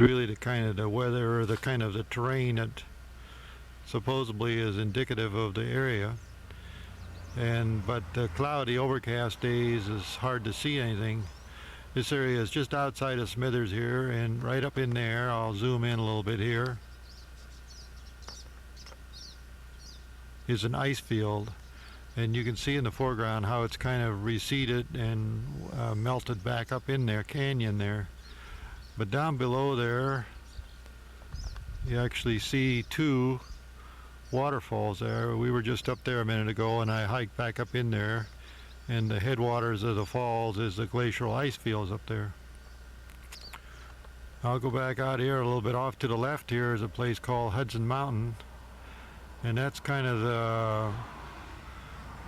really the kind of the weather or the kind of the terrain that supposedly is indicative of the area. But the cloudy overcast days is hard to see anything. This area is just outside of Smithers here, and right up in there, I'll zoom in a little bit here, is an ice field. And you can see in the foreground how it's kind of receded and melted back up in there, canyon there. But down below there, you actually see two waterfalls there. We were just up there a minute ago, and I hiked back up in there, and the headwaters of the falls is the glacial ice fields up there. I'll go back out here a little bit off to the left. Here is a place called Hudson Mountain, and that's kind of the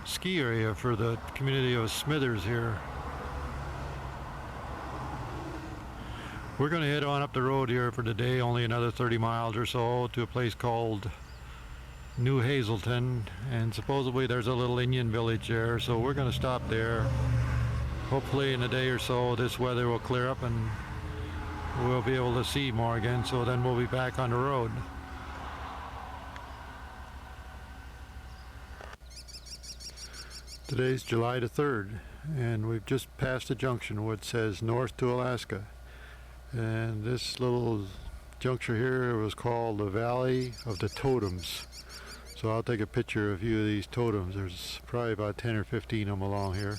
ski area for the community of Smithers here. We're going to head on up the road here for the day, only another 30 miles or so, to a place called New Hazelton, and supposedly there's a little Indian village there, so we're going to stop there. Hopefully in a day or so this weather will clear up and we'll be able to see more again, so then we'll be back on the road. Today's July the 3rd, and we've just passed a junction which says north to Alaska. And this little juncture here was called the Valley of the Totems. So I'll take a picture of a few of these totems. There's probably about 10 or 15 of them along here.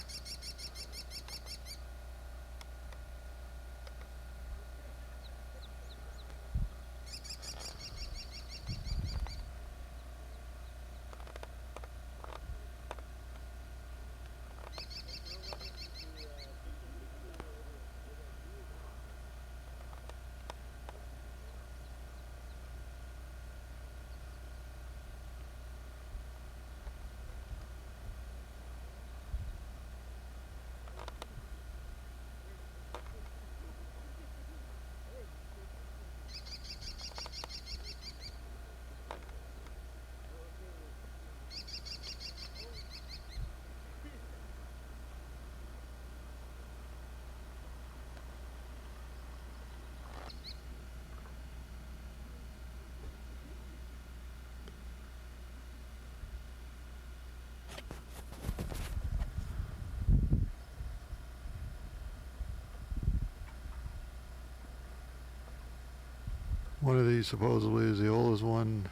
One of these supposedly is the oldest one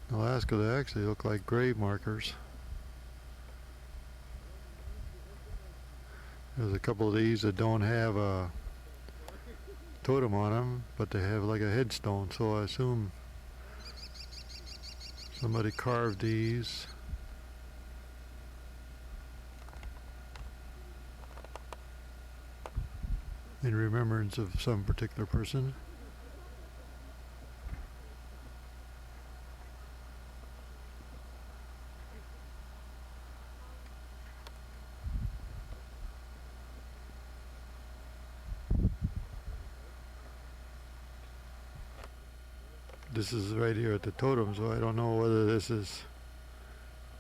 in Alaska. They actually look like grave markers. There's a couple of these that don't have a totem on them, but they have like a headstone, so I assume somebody carved these. In remembrance of some particular person. This is right here at the totem, so I don't know whether this is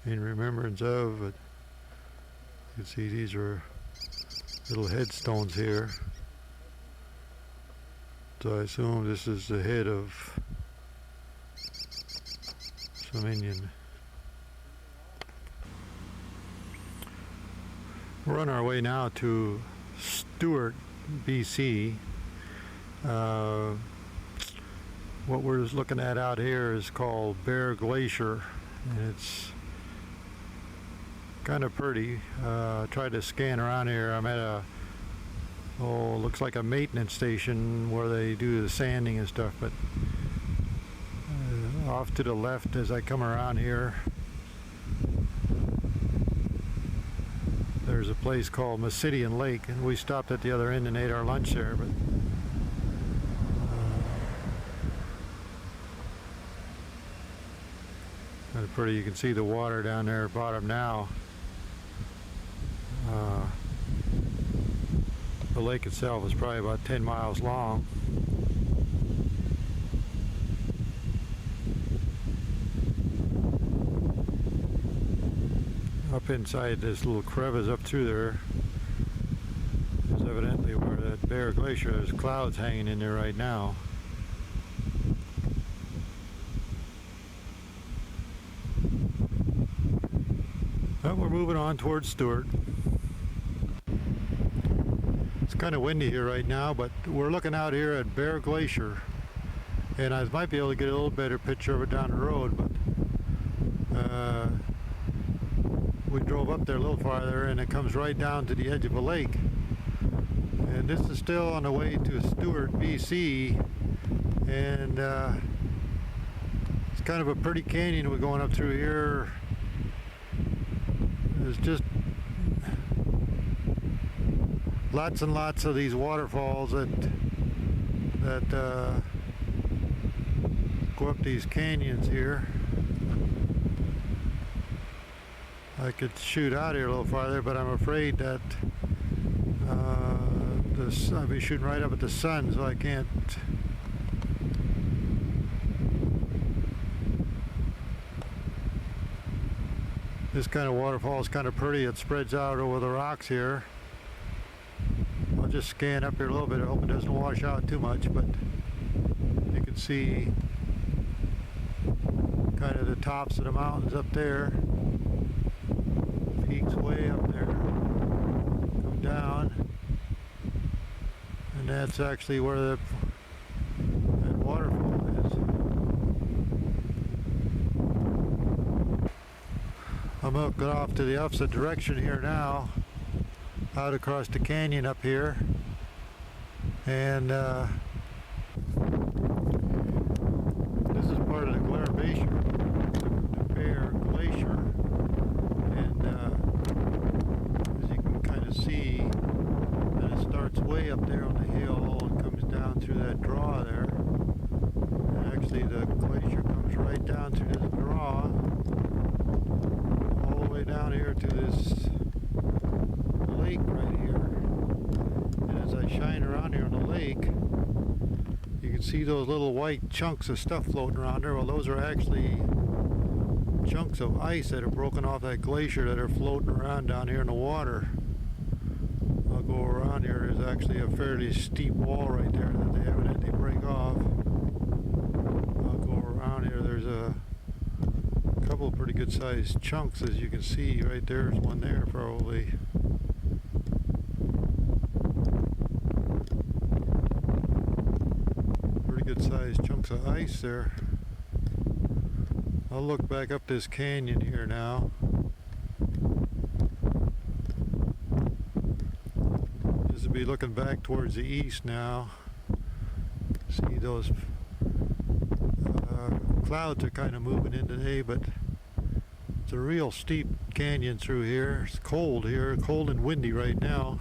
in remembrance of, but you can see these are little headstones here. So I assume this is the head of some Indian. We're on our way now to Stewart, BC. What we're looking at out here is called Bear Glacier, and it's kind of pretty. Tried to scan around here. I'm at a looks like a maintenance station where they do the sanding and stuff, but off to the left as I come around here, there's a place called Masidian Lake, and we stopped at the other end and ate our lunch there. But kind of pretty. You can see the water down there at the bottom now. The lake itself is probably about 10 miles long. Up inside this little crevice up through there is evidently where at Bear Glacier. There's clouds hanging in there right now. But we're moving on towards Stewart. It's kind of windy here right now, but we're looking out here at Bear Glacier, and I might be able to get a little better picture of it down the road, but we drove up there a little farther and it comes right down to the edge of a lake. And this is still on the way to Stewart, BC, and it's kind of a pretty canyon we're going up through here. There's just lots and lots of these waterfalls that go up these canyons here. I could shoot out here a little farther, but I'm afraid that I'll be shooting right up at the sun, so I can't. This kind of waterfall is kind of pretty. It spreads out over the rocks here. I'll just scan up here a little bit. I hope it doesn't wash out too much, but you can see kind of the tops of the mountains up there. Peaks way up there. Come down. And that's actually where that waterfall is. I'm going to go off to the opposite direction here now, out across the canyon up here, and this is part of the Bear Glacier, and as you can kind of see, and it starts way up there on the hill and comes down through that draw there, and actually the glacier comes right down through this draw all the way down here to this lake right here. And as I shine around here on the lake, you can see those little white chunks of stuff floating around there. Well, those are actually chunks of ice that are broken off that glacier that are floating around down here in the water. I'll go around here. There's actually a fairly steep wall right there that they evidently break off. I'll go around here. There's a couple of pretty good sized chunks, as you can see right there. There's one there probably. Pretty good sized chunks of ice there. I'll look back up this canyon here now. This will be looking back towards the east now. See those clouds are kind of moving in today, but it's a real steep canyon through here. It's cold here, cold and windy right now.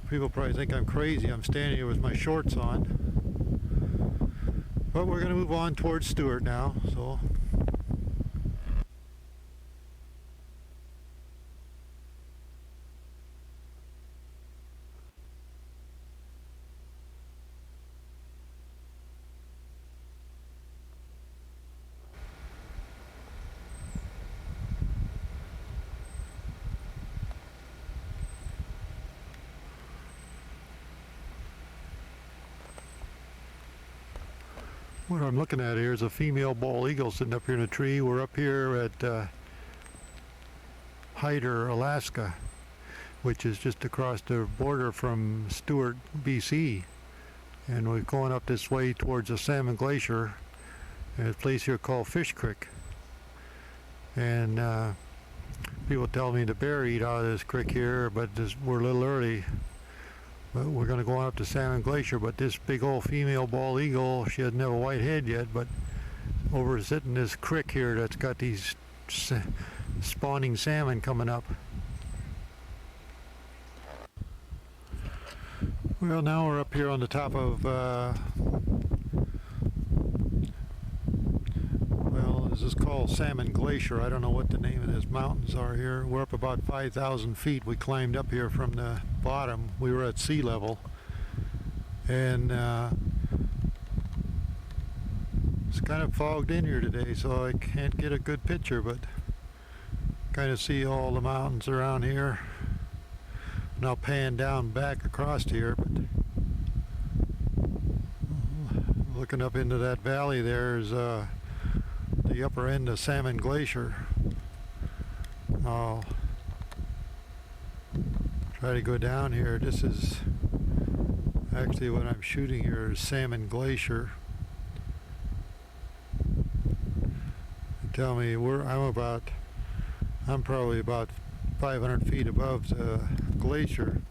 People probably think I'm crazy. I'm standing here with my shorts on. But we're going to move on towards Stewart now, so. What I'm looking at here is a female bald eagle sitting up here in a tree. We're up here at Hyder, Alaska, which is just across the border from Stewart, BC. And we're going up this way towards the Salmon Glacier, and a place here called Fish Creek. And people tell me the bear eat out of this creek here, but we're a little early. But we're going to go on up to Salmon Glacier, but this big old female bald eagle, she doesn't have a white head yet, but over sitting this creek here that's got these spawning salmon coming up. Well, now we're up here on the top of, well, this is called Salmon Glacier. I don't know what the name of these mountains are here. We're up about 5,000 feet. We climbed up here from the bottom. We were at sea level, and it's kind of fogged in here today, so I can't get a good picture, but kind of see all the mountains around here. And I'll pan down back across here, but looking up into that valley there's the upper end of Salmon Glacier. I'll try to go down here. This is actually what I'm shooting here is Salmon Glacier. Tell me where I'm probably about 500 feet above the glacier.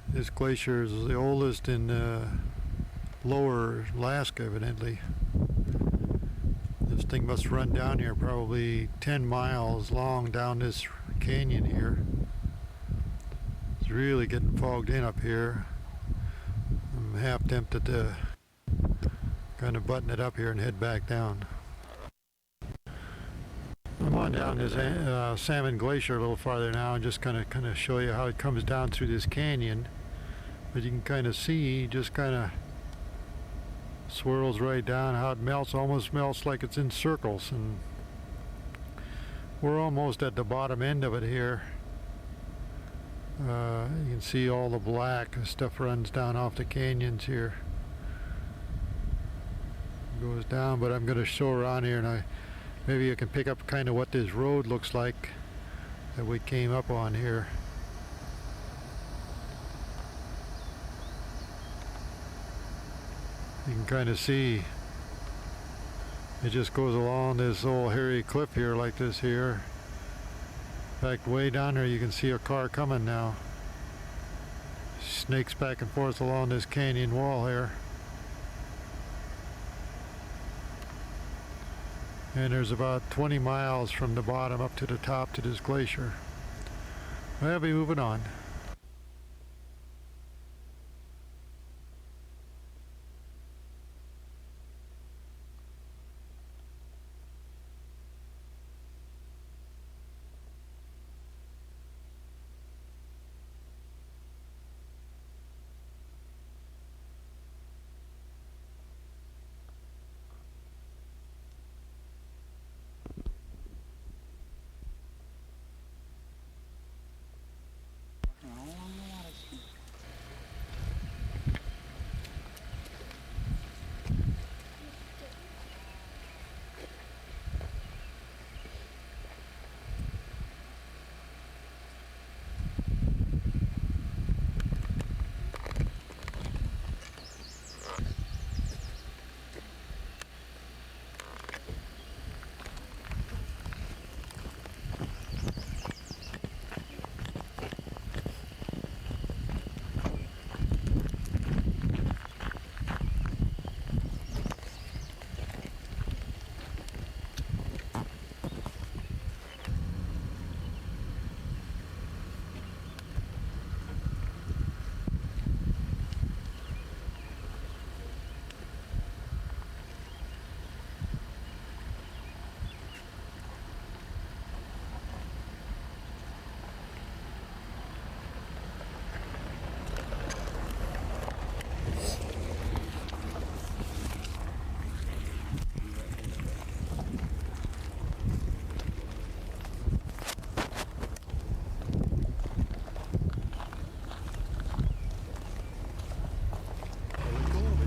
This glacier is the oldest in lower Alaska, evidently. This thing must run down here probably 10 miles long down this canyon here. It's really getting fogged in up here. I'm half tempted to kind of button it up here and head back down. I'm on down this Salmon Glacier a little farther now and just kind of show you how it comes down through this canyon. But you can kind of see, just kind of swirls right down, how it melts, almost melts like it's in circles. And we're almost at the bottom end of it here. You can see all the black stuff runs down off the canyons here. It goes down, but I'm going to show around here and maybe you can pick up kind of what this road looks like that we came up on here. You can kind of see it just goes along this old hairy cliff here like this here. In fact, way down there you can see a car coming now. Snakes back and forth along this canyon wall here. And there's about 20 miles from the bottom up to the top to this glacier. I'll be moving on.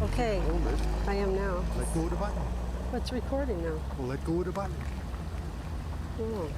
Okay, I am now. Let go of the button. What's recording now? Well, let go of the button. Oh.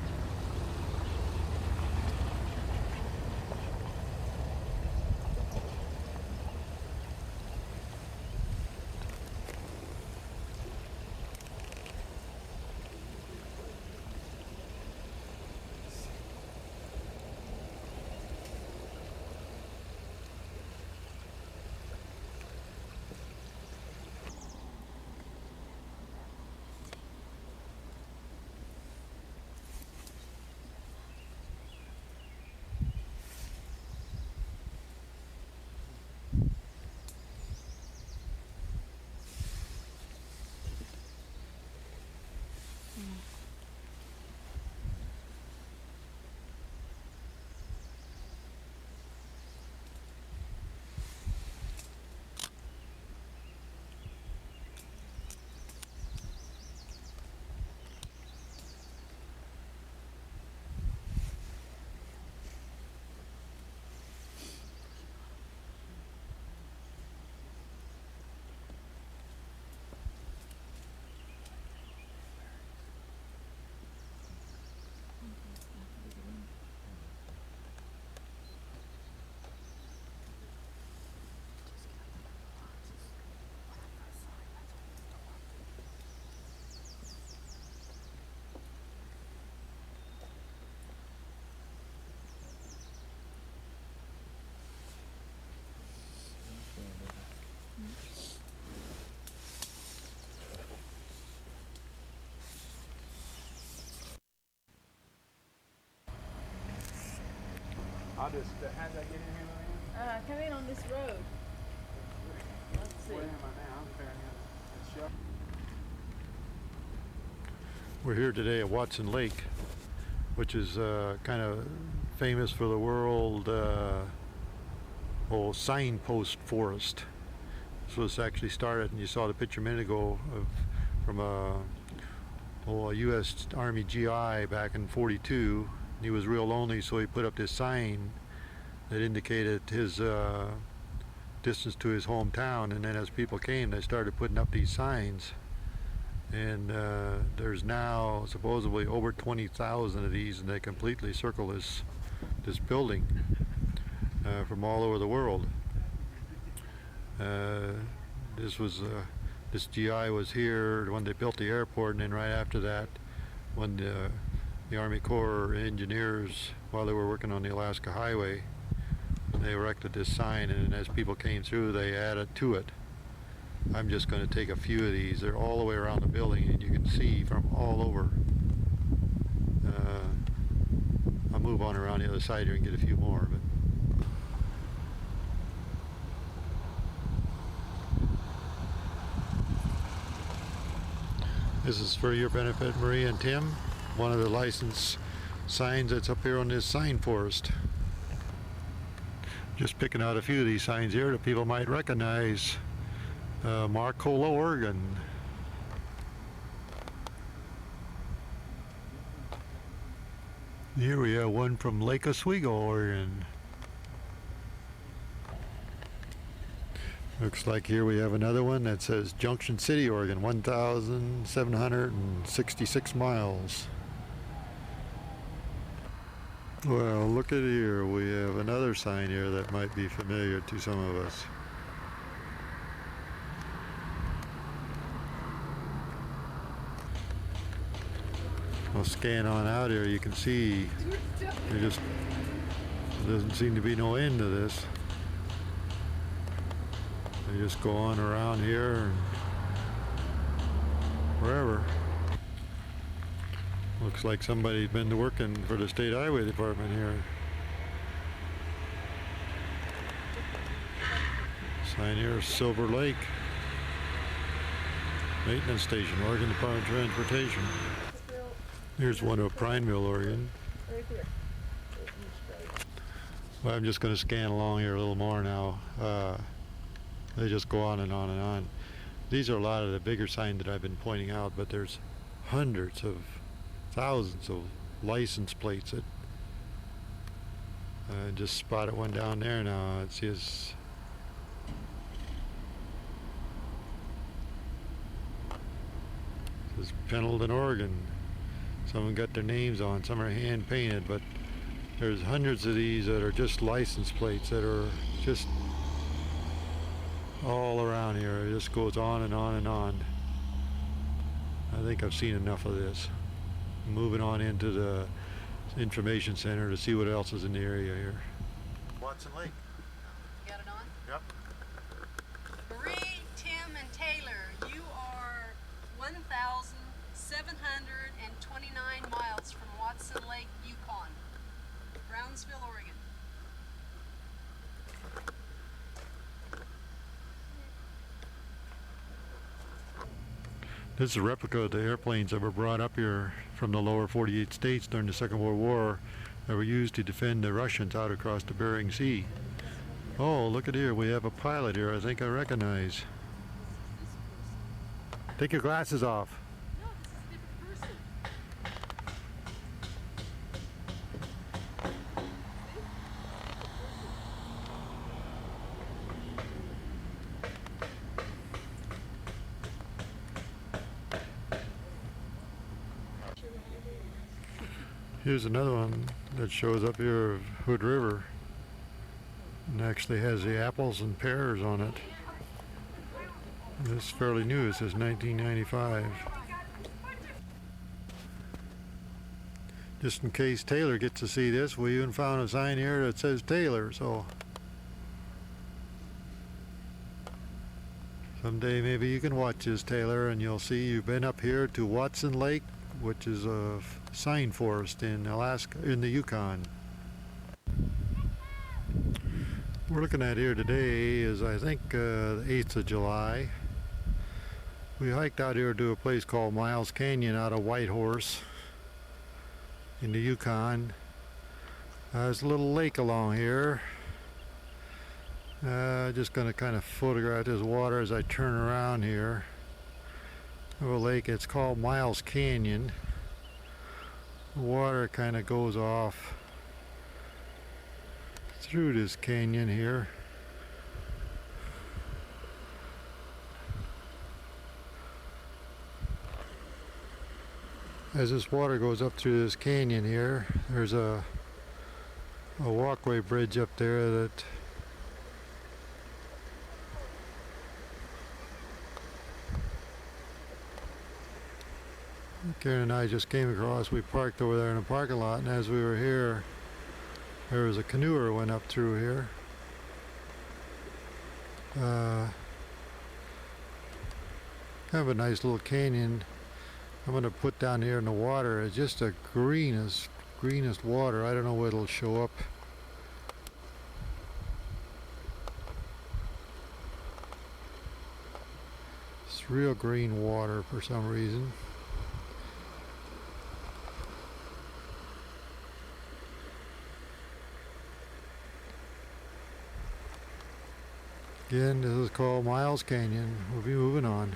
I'll just, how did I get in here, Lorraine? Come in on this road. Let's see. Where am I now? I'm comparing it. It's We're here today at Watson Lake, which is kind of famous for the world signpost forest. This was actually started, and you saw the picture a minute ago from a U.S. Army GI back in '42. He was real lonely, so he put up this sign that indicated his distance to his hometown, and then as people came, they started putting up these signs. And there's now supposedly over 20,000 of these, and they completely circle this building from all over the world. This GI was here when they built the airport, and then right after that, when the Army Corps engineers, while they were working on the Alaska Highway, they erected this sign, and as people came through, they added to it. I'm just going to take a few of these. They're all the way around the building, and you can see from all over. I'll move on around the other side here and get a few more. But this is for your benefit, Marie and Tim. One of the license signs that's up here on this sign forest. Just picking out a few of these signs here that people might recognize. Marcola, Oregon. Here we have one from Lake Oswego, Oregon. Looks like here we have another one that says Junction City, Oregon, 1,766 miles. Well, look at here. We have another sign here that might be familiar to some of us. I'll scan on out here. You can see there doesn't seem to be no end to this. They just go on around here and wherever. Looks like somebody's been working for the State Highway Department here. Sign here, Silver Lake Maintenance Station, Oregon Department of Transportation. Here's one of Prineville, Oregon. Right here. Well, I'm just going to scan along here a little more now. They just go on and on and on. These are a lot of the bigger signs that I've been pointing out, but there's hundreds of thousands of license plates that just spotted one down there now. It says Pendleton, Oregon. Some got their names on, some are hand painted, but there's hundreds of these that are just license plates that are just all around here. It just goes on and on and on. I think I've seen enough of this. Moving on into the information center to see what else is in the area here. Watson Lake. Got it on? Yep. Marie, Tim, and Taylor, you are 1,729 miles from Watson Lake, Yukon, Brownsville, Oregon. This is a replica of the airplanes that were brought up here from the lower 48 states during the Second World War that were used to defend the Russians out across the Bering Sea. Oh, look at here. We have a pilot here I think I recognize. Take your glasses off. No, this is a different person. Here's another one that shows up here of Hood River and actually has the apples and pears on it. This is fairly new. It says 1995. Just in case Taylor gets to see this, we even found a sign here that says Taylor, so someday maybe you can watch this, Taylor, and you'll see you've been up here to Watson Lake, which is a sign forest in Alaska, in the Yukon. we're looking at here today is, I think, the 8th of July. We hiked out here to a place called Miles Canyon out of Whitehorse in the Yukon. There's a little lake along here. Just going to kind of photograph this water as I turn around here. A lake, it's called Miles Canyon. The water kind of goes off through this canyon here. As this water goes up through this canyon here, there's a walkway bridge up there that Karen and I just came across. We parked over there in the parking lot, and as we were here, there was a canoer went up through here. Kind of a nice little canyon. I'm going to put down here in the water. It's just the greenest water. I don't know where it'll show up. It's real green water for some reason. Again, this is called Miles Canyon. We'll be moving on.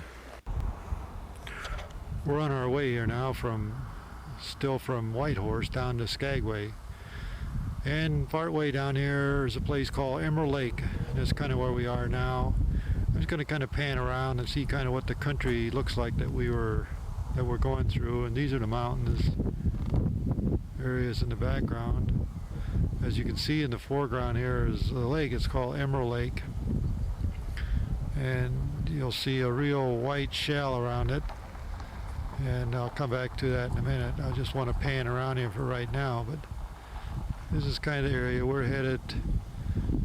We're on our way here now still from Whitehorse down to Skagway. And partway down here is a place called Emerald Lake. That's kind of where we are now. I'm just going to kind of pan around and see kind of what the country looks like that we're going through. And these are the mountains areas in the background. As you can see in the foreground here is the lake. It's called Emerald Lake. And you'll see a real white shell around it, and I'll come back to that in a minute. I just want to pan around here for right now, but this is kind of the area we're headed,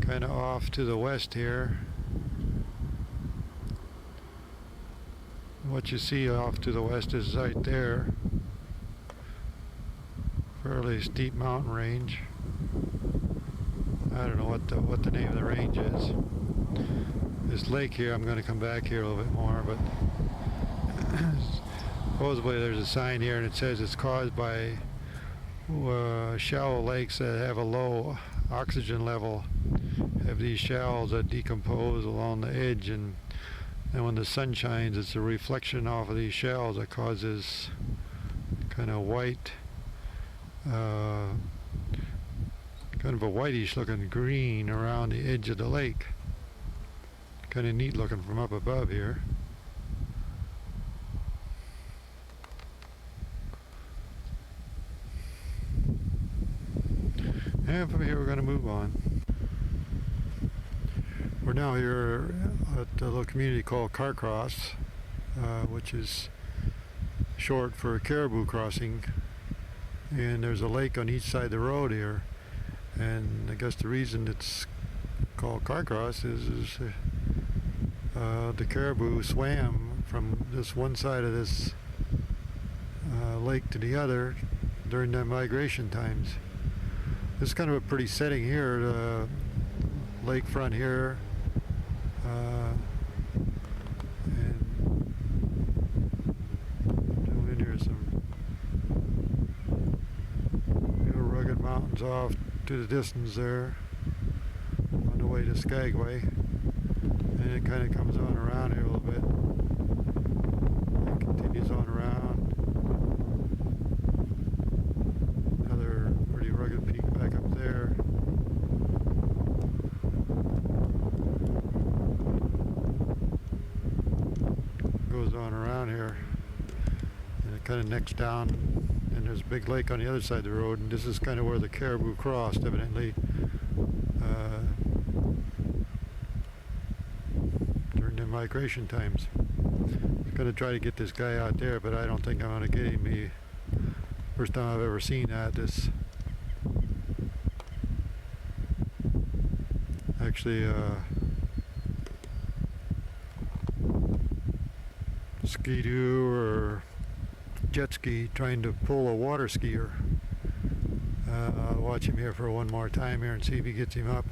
kind of off to the west here. What you see off to the west is right there, fairly steep mountain range. I don't know what the name of the range is. This lake here, I'm going to come back here a little bit more, but supposedly there's a sign here and it says it's caused by shallow lakes that have a low oxygen level, have these shells that decompose along the edge, and when the sun shines, it's a reflection off of these shells that causes kind of white, kind of a whitish looking green around the edge of the lake. Kind of neat looking from up above here. And from here we're going to move on. We're now here at a little community called Carcross, which is short for Caribou Crossing. And there's a lake on each side of the road here. And I guess the reason it's called Carcross is the caribou swam from this one side of this lake to the other during their migration times. This is kind of a pretty setting here, the lakefront here, and down in here some real rugged mountains off to the distance there on the way to Skagway. And it kind of comes on around here a little bit. It continues on around. Another pretty rugged peak back up there. Goes on around here. And it kind of necks down. And there's a big lake on the other side of the road. And this is kind of where the caribou crossed, evidently. Migration times. I'm going to try to get this guy out there, but I don't think I'm going to get him. First time I've ever seen that. This actually ski-doo or jet ski trying to pull a water skier. I'll watch him here for one more time here and see if he gets him up.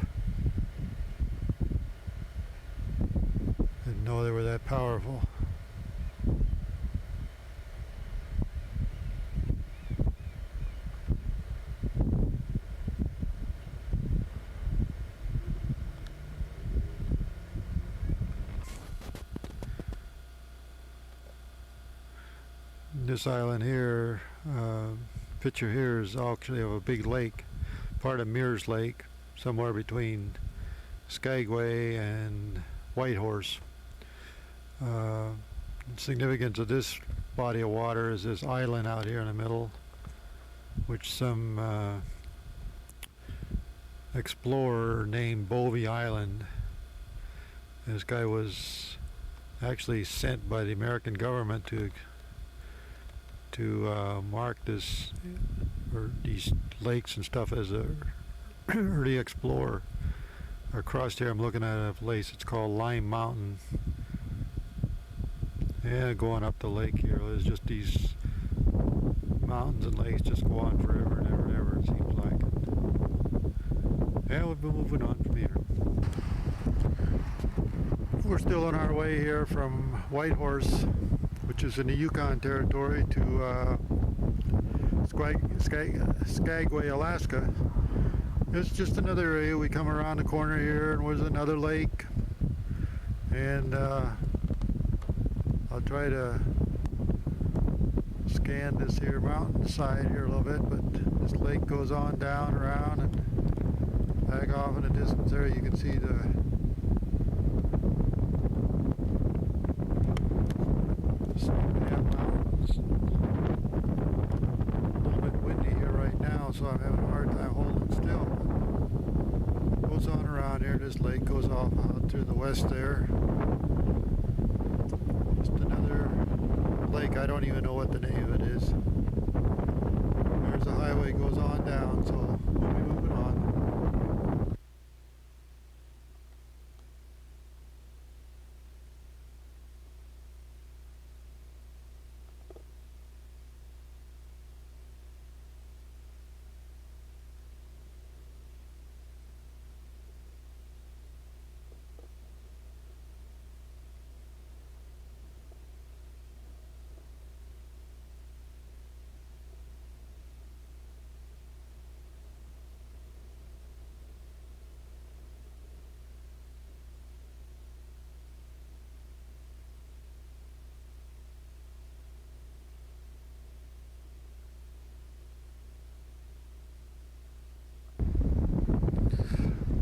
know they were that powerful. This island here, picture here is actually of a big lake, part of Mears Lake, somewhere between Skagway and Whitehorse. The significance of this body of water is this island out here in the middle, which some explorer named Bovey Island. This guy was actually sent by the American government to mark this or these lakes and stuff as a early explorer. Across here I'm looking at a place, it's called Lime Mountain. And going up the lake here, there's just these mountains and lakes just go on forever and ever and ever, it seems like. And we'll be moving on from here. We're still on our way here from Whitehorse, which is in the Yukon Territory, to Skagway, Alaska. It's just another area. We come around the corner here and there's another lake, and I'll try to scan this here mountainside here a little bit, but this lake goes on down around and back off in the distance there. You can see the Snow-capped mountains. A little bit windy here right now, so I'm having a hard time holding still. Goes on around here. This lake goes off out to the west there. Just another lake. I don't even know what the name of it is. There's a highway goes on down, so we'll be moving on.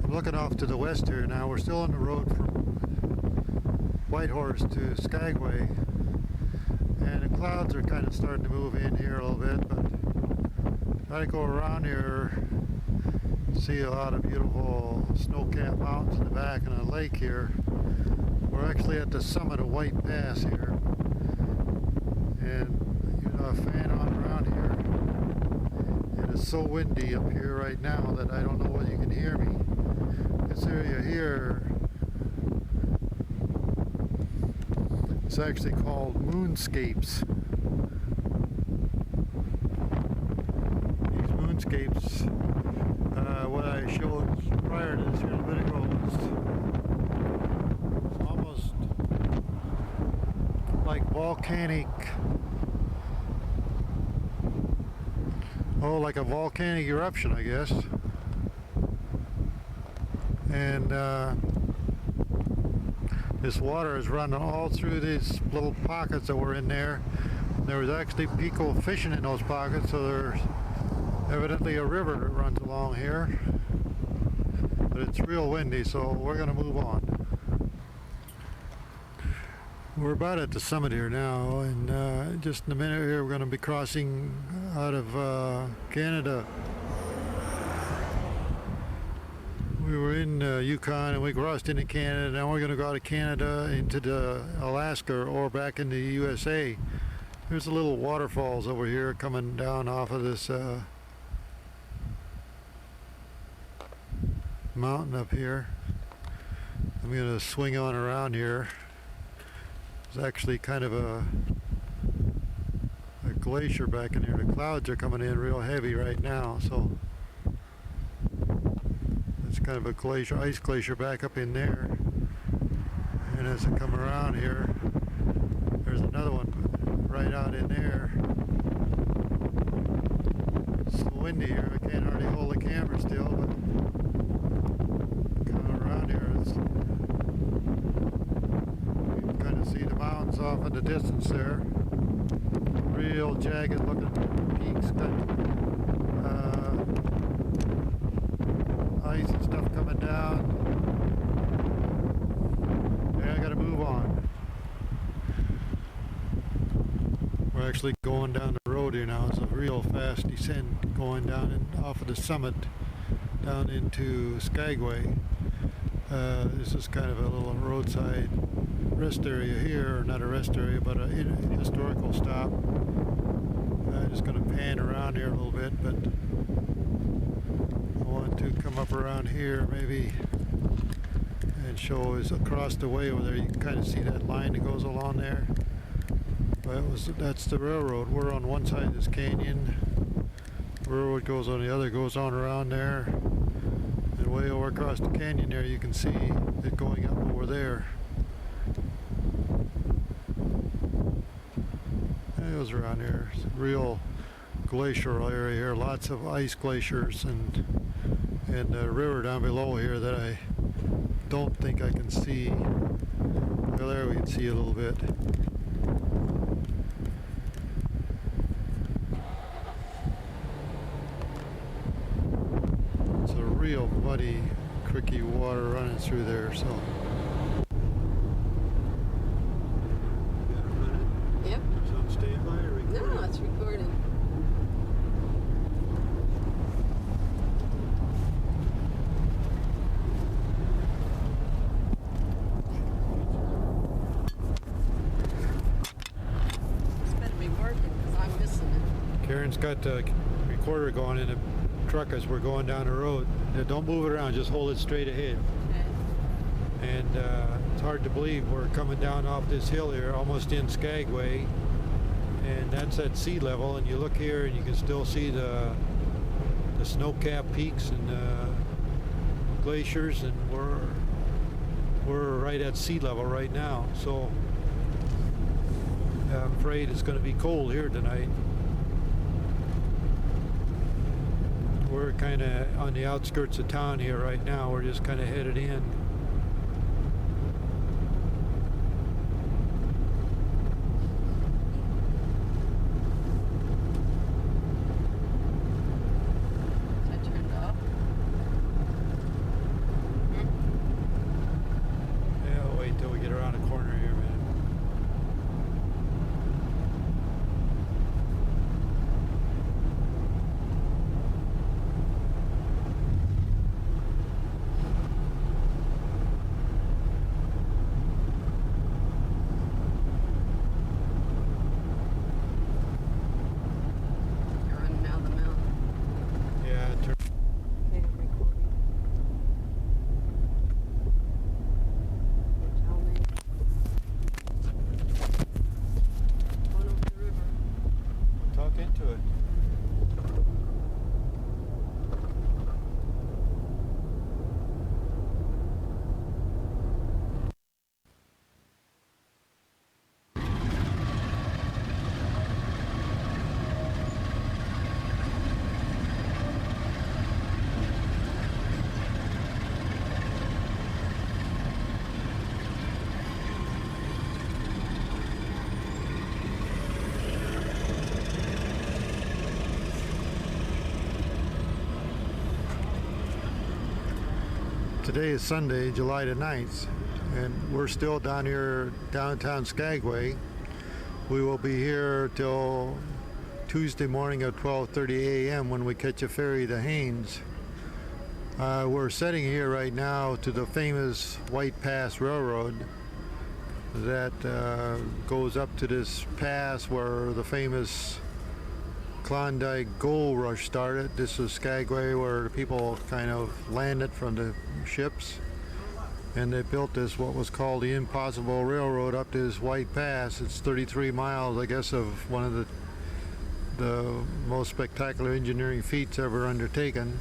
Looking off to the west here now. We're still on the road from Whitehorse to Skagway, and the clouds are kind of starting to move in here a little bit, but try to go around here, see a lot of beautiful snow-capped mountains in the back and a lake here. We're actually at the summit of White Pass here, and you know, a fan on around here. It is so windy up here right now that I don't know whether you can hear me. This area here is actually called moonscapes. These moonscapes, what I showed prior to this here a little bit ago, was almost like volcanic, like a volcanic eruption, I guess. And this water is running all through these little pockets that were in there. There was actually people fishing in those pockets, so there's evidently a river that runs along here. But it's real windy, so we're going to move on. We're about at the summit here now, and just in a minute here we're going to be crossing out of Canada. We were in Yukon and we crossed into Canada. Now we're going to go out of Canada into Alaska or back into the USA. There's a little waterfalls over here coming down off of this mountain up here. I'm going to swing on around here. There's actually kind of a glacier back in here. The clouds are coming in real heavy right now, so it's kind of a glacier, ice glacier back up in there. And as I come around here, there's another one right out in there. It's so windy here, I can't hardly hold the camera still, but coming around here, you can kind of see the mountains off in the distance there. Real jagged looking peaks, got ice and stuff coming down. Yeah, I gotta move on. We're actually going down the road here now. It's a real fast descent going down and off of the summit down into Skagway. This is kind of a little roadside rest area here, or not a rest area, but a historical stop. I'm just going to pan around here a little bit, but I want to come up around here maybe and show is across the way over there. You can kind of see that line that goes along there. That's the railroad. We're on one side of this canyon. The railroad goes on the other, goes on around there. And way over across the canyon there, you can see it going up over there. It goes around here. It's a real glacial area here. Lots of ice glaciers and a river down below here that I don't think I can see. Well, there we can see a little bit. Real muddy, creaky water running through there, so. You got it running? Yep. It's on standby or recording? No, it's recording. This better be working because I'm missing it. Karen's got the recorder going in the truck as we're going down the road. Don't move it around, just hold it straight ahead. Okay. And it's hard to believe we're coming down off this hill here, almost in Skagway, and that's at sea level. And you look here, and you can still see the snow-capped peaks and glaciers, and we're right at sea level right now. So I'm afraid it's going to be cold here tonight. We're kind of on the outskirts of town here right now. We're just kind of headed in. I turned off. Yeah, I'll wait till we get around the corner here, man. You're running down the mountain. Yeah, turn. Okay, I'm recording. You tell me. Going over the river. Talk into it. Today is Sunday, July the 9th, and we're still down here downtown Skagway. We will be here till Tuesday morning at 12:30 a.m. when we catch a ferry to Haines. We're sitting here right now to the famous White Pass Railroad that goes up to this pass where the famous Klondike Gold Rush started. This is Skagway, where the people kind of landed from the ships, and they built this what was called the Impossible Railroad up this White Pass. It's 33 miles, I guess, of one of the most spectacular engineering feats ever undertaken.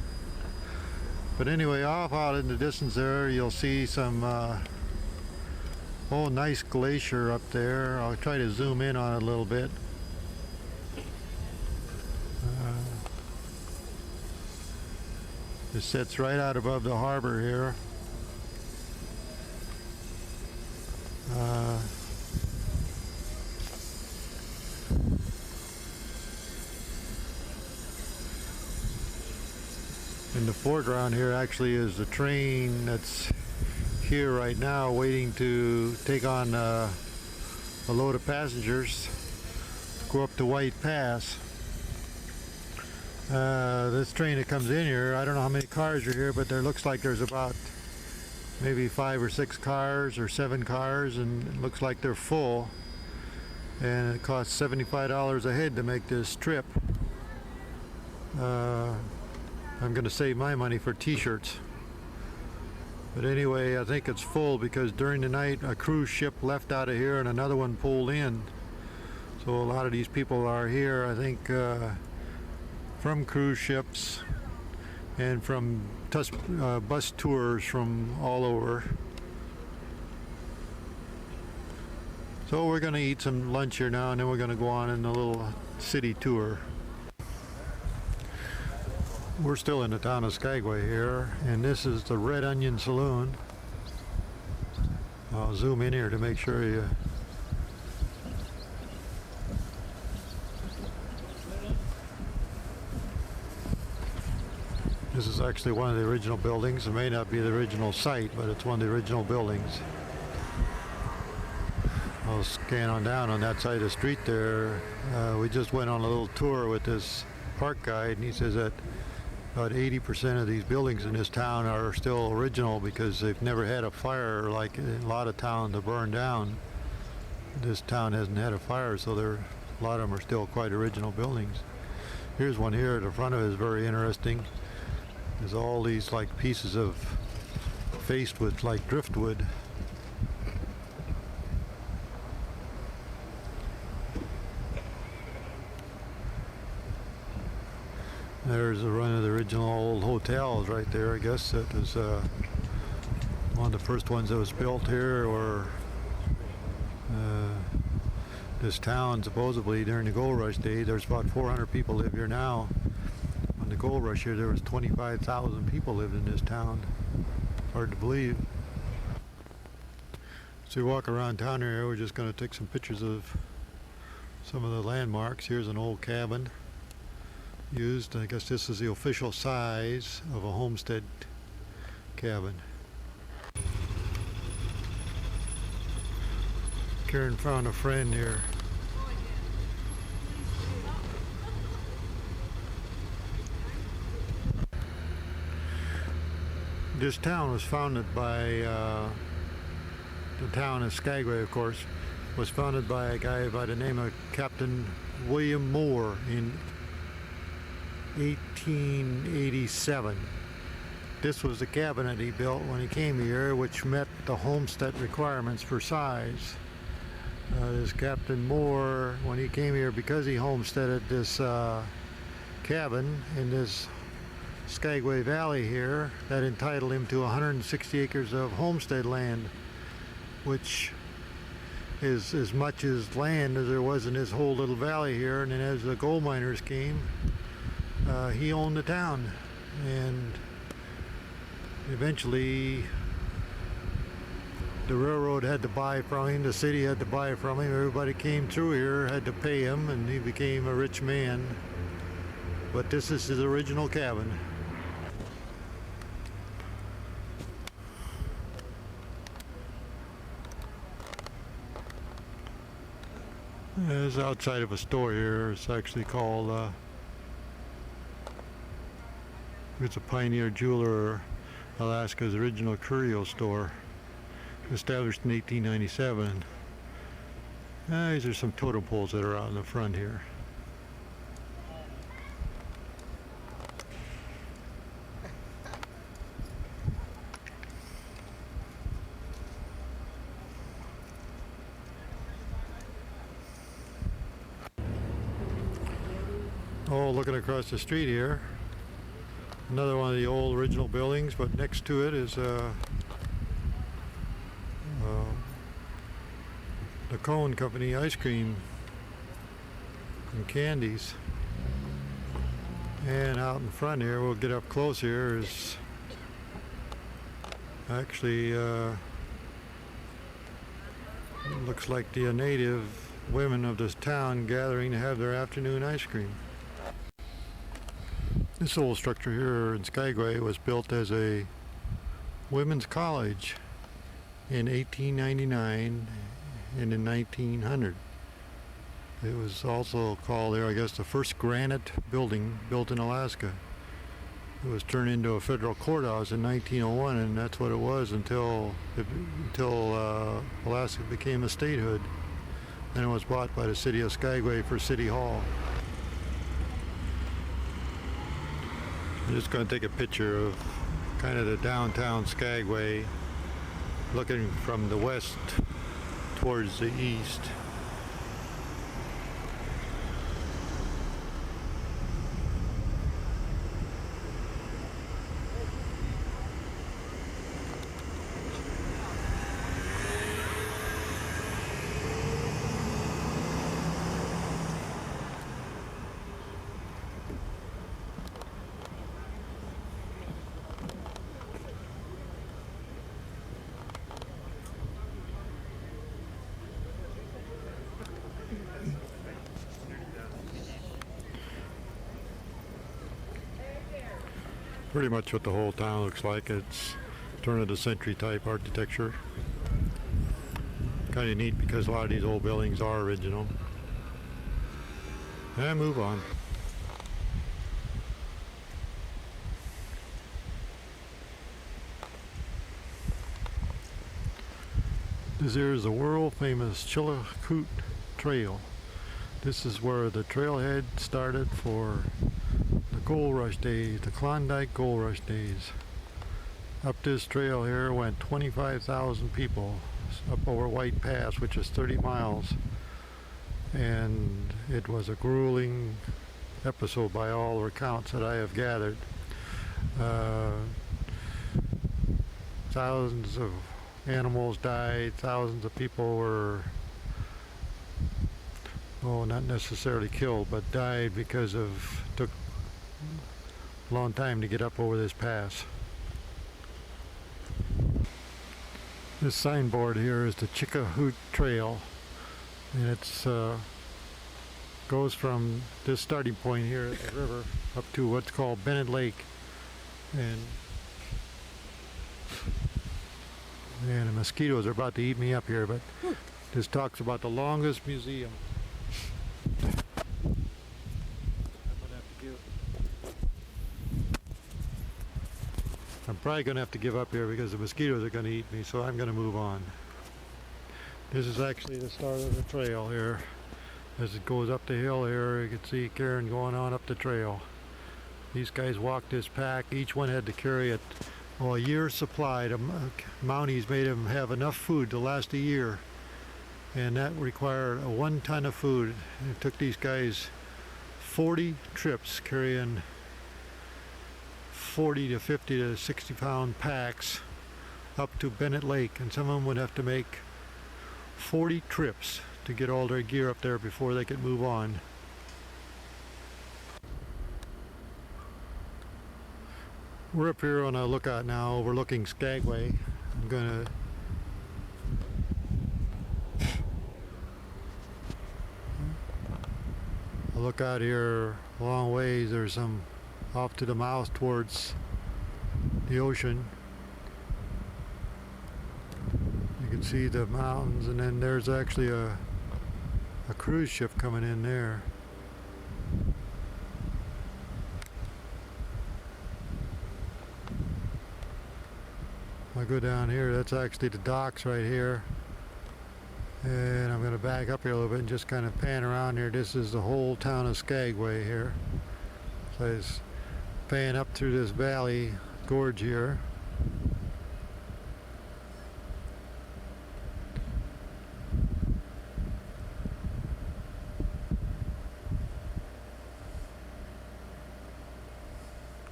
But anyway, off out in the distance there, you'll see some Oh, nice glacier up there. I'll try to zoom in on it a little bit. It sits right out above the harbor here. In the foreground here actually is the train that's here right now waiting to take on a load of passengers to go up to White Pass. This train that comes in here, I don't know how many cars are here, but there looks like there's about maybe 5 or 6 cars or 7 cars, and it looks like they're full, and it costs $75 a head to make this trip. I'm going to save my money for t-shirts. But anyway, I think it's full because during the night a cruise ship left out of here and another one pulled in. So a lot of these people are here, I think, from cruise ships and from bus tours from all over. So we're going to eat some lunch here now, and then we're going to go on in a little city tour. We're still in the town of Skagway here, and this is the Red Onion Saloon. I'll zoom in here to make sure you... This is actually one of the original buildings. It may not be the original site, but it's one of the original buildings. I'll scan on down on that side of the street there. We just went on a little tour with this park guide, and he says that about 80% of these buildings in this town are still original because they've never had a fire like in a lot of towns to burn down. This town hasn't had a fire, so a lot of them are still quite original buildings. Here's one here at the front of it is very interesting. There's all these like pieces of faced with like driftwood. There's one of the original old hotels right there. I guess that was one of the first ones that was built here, or this town supposedly during the gold rush days. There's about 400 people live here now. On the gold rush here, there was 25,000 people lived in this town. Hard to believe. So we walk around town here. We're just going to take some pictures of some of the landmarks. Here's an old cabin used. I guess this is the official size of a homestead cabin. Karen found a friend here. This town was founded by the town of Skagway, of course, was founded by a guy by the name of Captain William Moore in 1887. This was the cabin that he built when he came here, which met the homestead requirements for size. This Captain Moore, when he came here, because he homesteaded this cabin in this Skagway Valley here, that entitled him to 160 acres of homestead land, which is as much as land as there was in this whole little valley here. And then as the gold miners came, he owned the town, and eventually the railroad had to buy from him, the city had to buy from him, everybody came through here, had to pay him, and he became a rich man. But this is his original cabin. It's outside of a store here. It's actually called it's a Pioneer Jeweler, Alaska's original curio store, established in 1897. These are some totem poles that are out in the front here. Oh, looking across the street here, another one of the old original buildings, but next to it is Cone Company ice cream and candies. And out in front here, we'll get up close here, is actually looks like the native women of this town gathering to have their afternoon ice cream. This old structure here in Skagway was built as a women's college in 1899 and in 1900. It was also called there, I guess, the first granite building built in Alaska. It was turned into a federal courthouse in 1901, and that's what it was until Alaska became a statehood. Then it was bought by the city of Skagway for City Hall. I'm just going to take a picture of kind of the downtown Skagway, looking from the west towards the east. Pretty much what the whole town looks like. It's turn of the century type architecture. Kind of neat because a lot of these old buildings are original. And move on. This here is the world famous Chilkoot Trail. This is where the trailhead started for the gold rush days, the Klondike gold rush days. Up this trail here went 25,000 people up over White Pass, which is 30 miles. And it was a grueling episode by all the accounts that I have gathered. Thousands of animals died, thousands of people were, well, not necessarily killed, but died because of took a long time to get up over this pass. This signboard here is the Chilkoot Trail, and it's goes from this starting point here at the river up to what's called Bennett Lake, and the mosquitoes are about to eat me up here, but this talks about the longest museum. I'm probably going to have to give up here because the mosquitoes are going to eat me, so I'm going to move on. This is actually the start of the trail here. As it goes up the hill here, you can see Karen going on up the trail. These guys walked this pack. Each one had to carry a year's supply. The Mounties made them have enough food to last a year, and that required 1 ton of food. It took these guys 40 trips carrying 40 to 50 to 60 pound packs up to Bennett Lake, and some of them would have to make 40 trips to get all their gear up there before they could move on. We're up here on a lookout now overlooking Skagway. I'm gonna look out here a long ways. There's some off to the mouth towards the ocean. You can see the mountains, and then there's actually a cruise ship coming in there. I go down here, that's actually the docks right here. And I'm going to back up here a little bit and just kind of pan around here. This is the whole town of Skagway here. So it's pan up through this valley gorge here.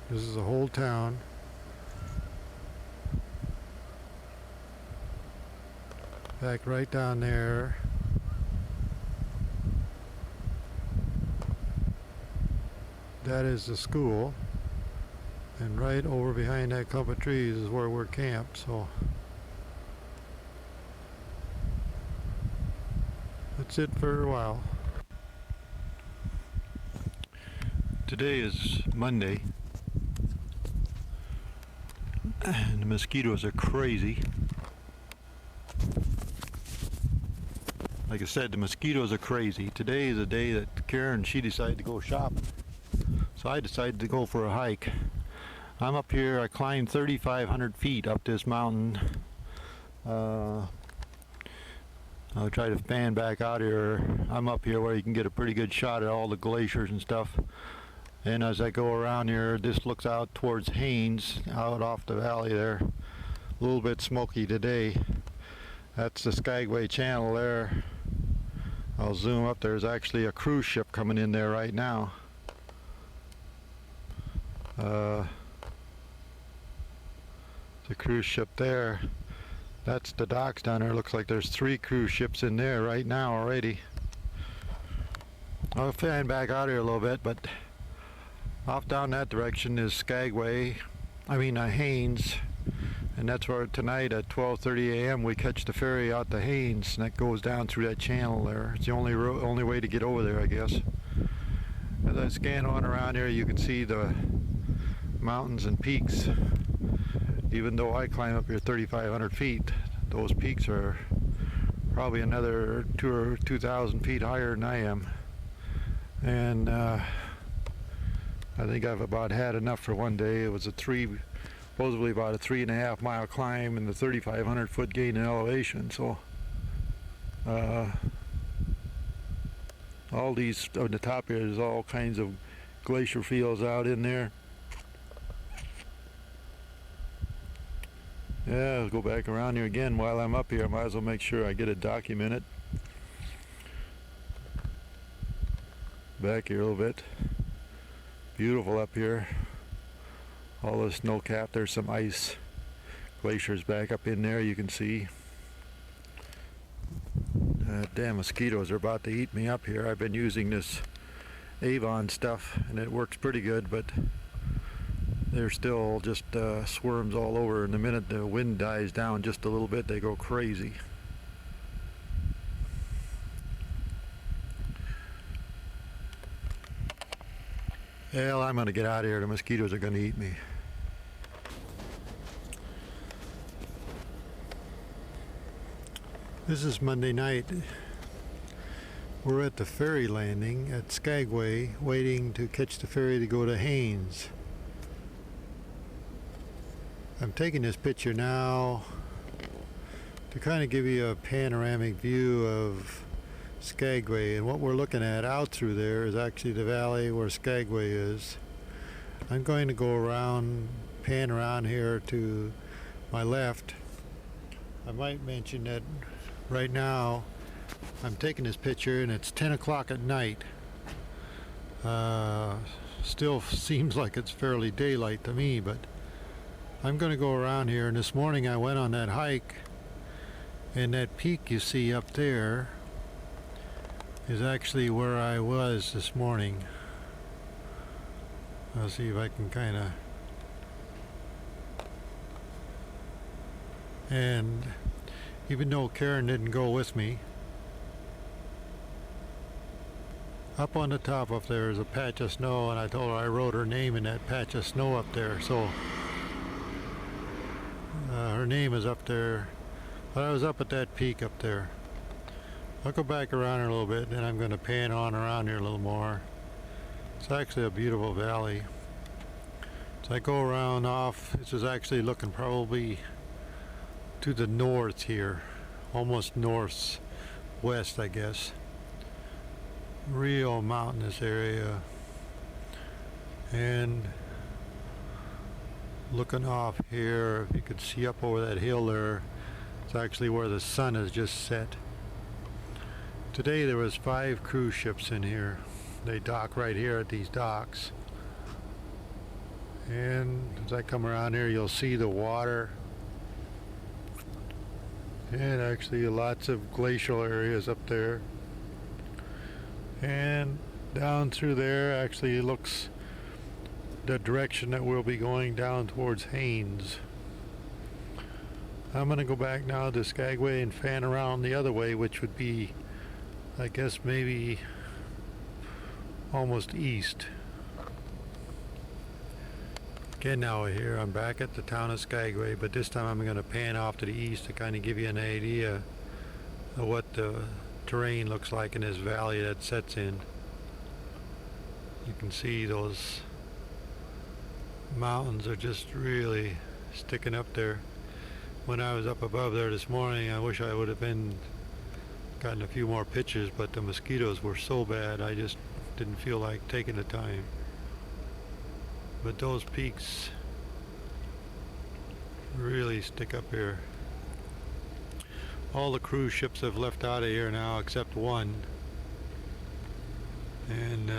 This is the whole town. Back right down there. that is the school, and right over behind that clump of trees is where we're camped. So that's it for a while. Today is Monday, and the mosquitoes are crazy. Like I said, the mosquitoes are crazy. Today is a day that Karen, she decided to go shopping. So I decided to go for a hike. I'm up here, I climbed 3,500 feet up this mountain. I'll try to fan back out here. I'm up here where you can get a pretty good shot at all the glaciers and stuff. And as I go around here, this looks out towards Haines, out off the valley there. A little bit smoky today. That's the Skagway Channel there. I'll zoom up. There's actually a cruise ship coming in there right now. The cruise ship there. That's the docks down there. Looks like there's 3 cruise ships in there right now already. I'll fan back out here a little bit, but off down that direction is Skagway. Haines. And that's where tonight at 12:30 a.m. we catch the ferry out to Haines, and that goes down through that channel there. It's the only way to get over there, I guess. As I scan on around here, you can see the mountains and peaks. Even though I climb up here 3,500 feet, those peaks are probably another 2,000 feet higher than I am. And I think I've about had enough for one day. It was supposedly about a 3.5 mile climb and the 3,500 foot gain in elevation. So all these on the top here, there's all kinds of glacier fields out in there. Yeah, I'll go back around here again while I'm up here. I might as well make sure I get it documented. Back here a little bit. Beautiful up here. All the snow cap. There's some ice glaciers back up in there, you can see. Damn mosquitoes are about to eat me up here. I've been using this Avon stuff and it works pretty good, but they're still just swarms all over, and the minute the wind dies down just a little bit, they go crazy. Well, I'm going to get out of here. The mosquitoes are going to eat me. This is Monday night. We're at the ferry landing at Skagway, waiting to catch the ferry to go to Haines. I'm taking this picture now to kind of give you a panoramic view of Skagway, and what we're looking at out through there is actually the valley where Skagway is. I'm going to go around, pan around here to my left. I might mention that right now I'm taking this picture and it's 10 o'clock at night. Still seems like it's fairly daylight to me, but I'm going to go around here. And this morning I went on that hike, and that peak you see up there is actually where I was this morning. I'll see if I can kind of... And even though Karen didn't go with me, up on the top up there is a patch of snow, and I told her I wrote her name in that patch of snow up there, so her name is up there. But I was up at that peak up there. I'll go back around here a little bit, then I'm going to pan on around here a little more. It's actually a beautiful valley. So I go around off. This is actually looking probably to the north here, almost northwest, I guess. Real mountainous area. And looking off here, if you could see up over that hill there, it's actually where the sun has just set. Today there was 5 cruise ships in here. They dock right here at these docks. And as I come around here, you'll see the water. And actually lots of glacial areas up there. And down through there actually looks the direction that we'll be going down towards Haines. I'm going to go back now to Skagway and fan around the other way, which would be, I guess, maybe almost east. Again, now here I'm back at the town of Skagway, but this time I'm going to pan off to the east to kind of give you an idea of what the terrain looks like in this valley that sets in. You can see those mountains are just really sticking up there. When I was up above there this morning, I wish I would have gotten a few more pictures, but the mosquitoes were so bad I just didn't feel like taking the time. But those peaks really stick up here. All the cruise ships have left out of here now except one, and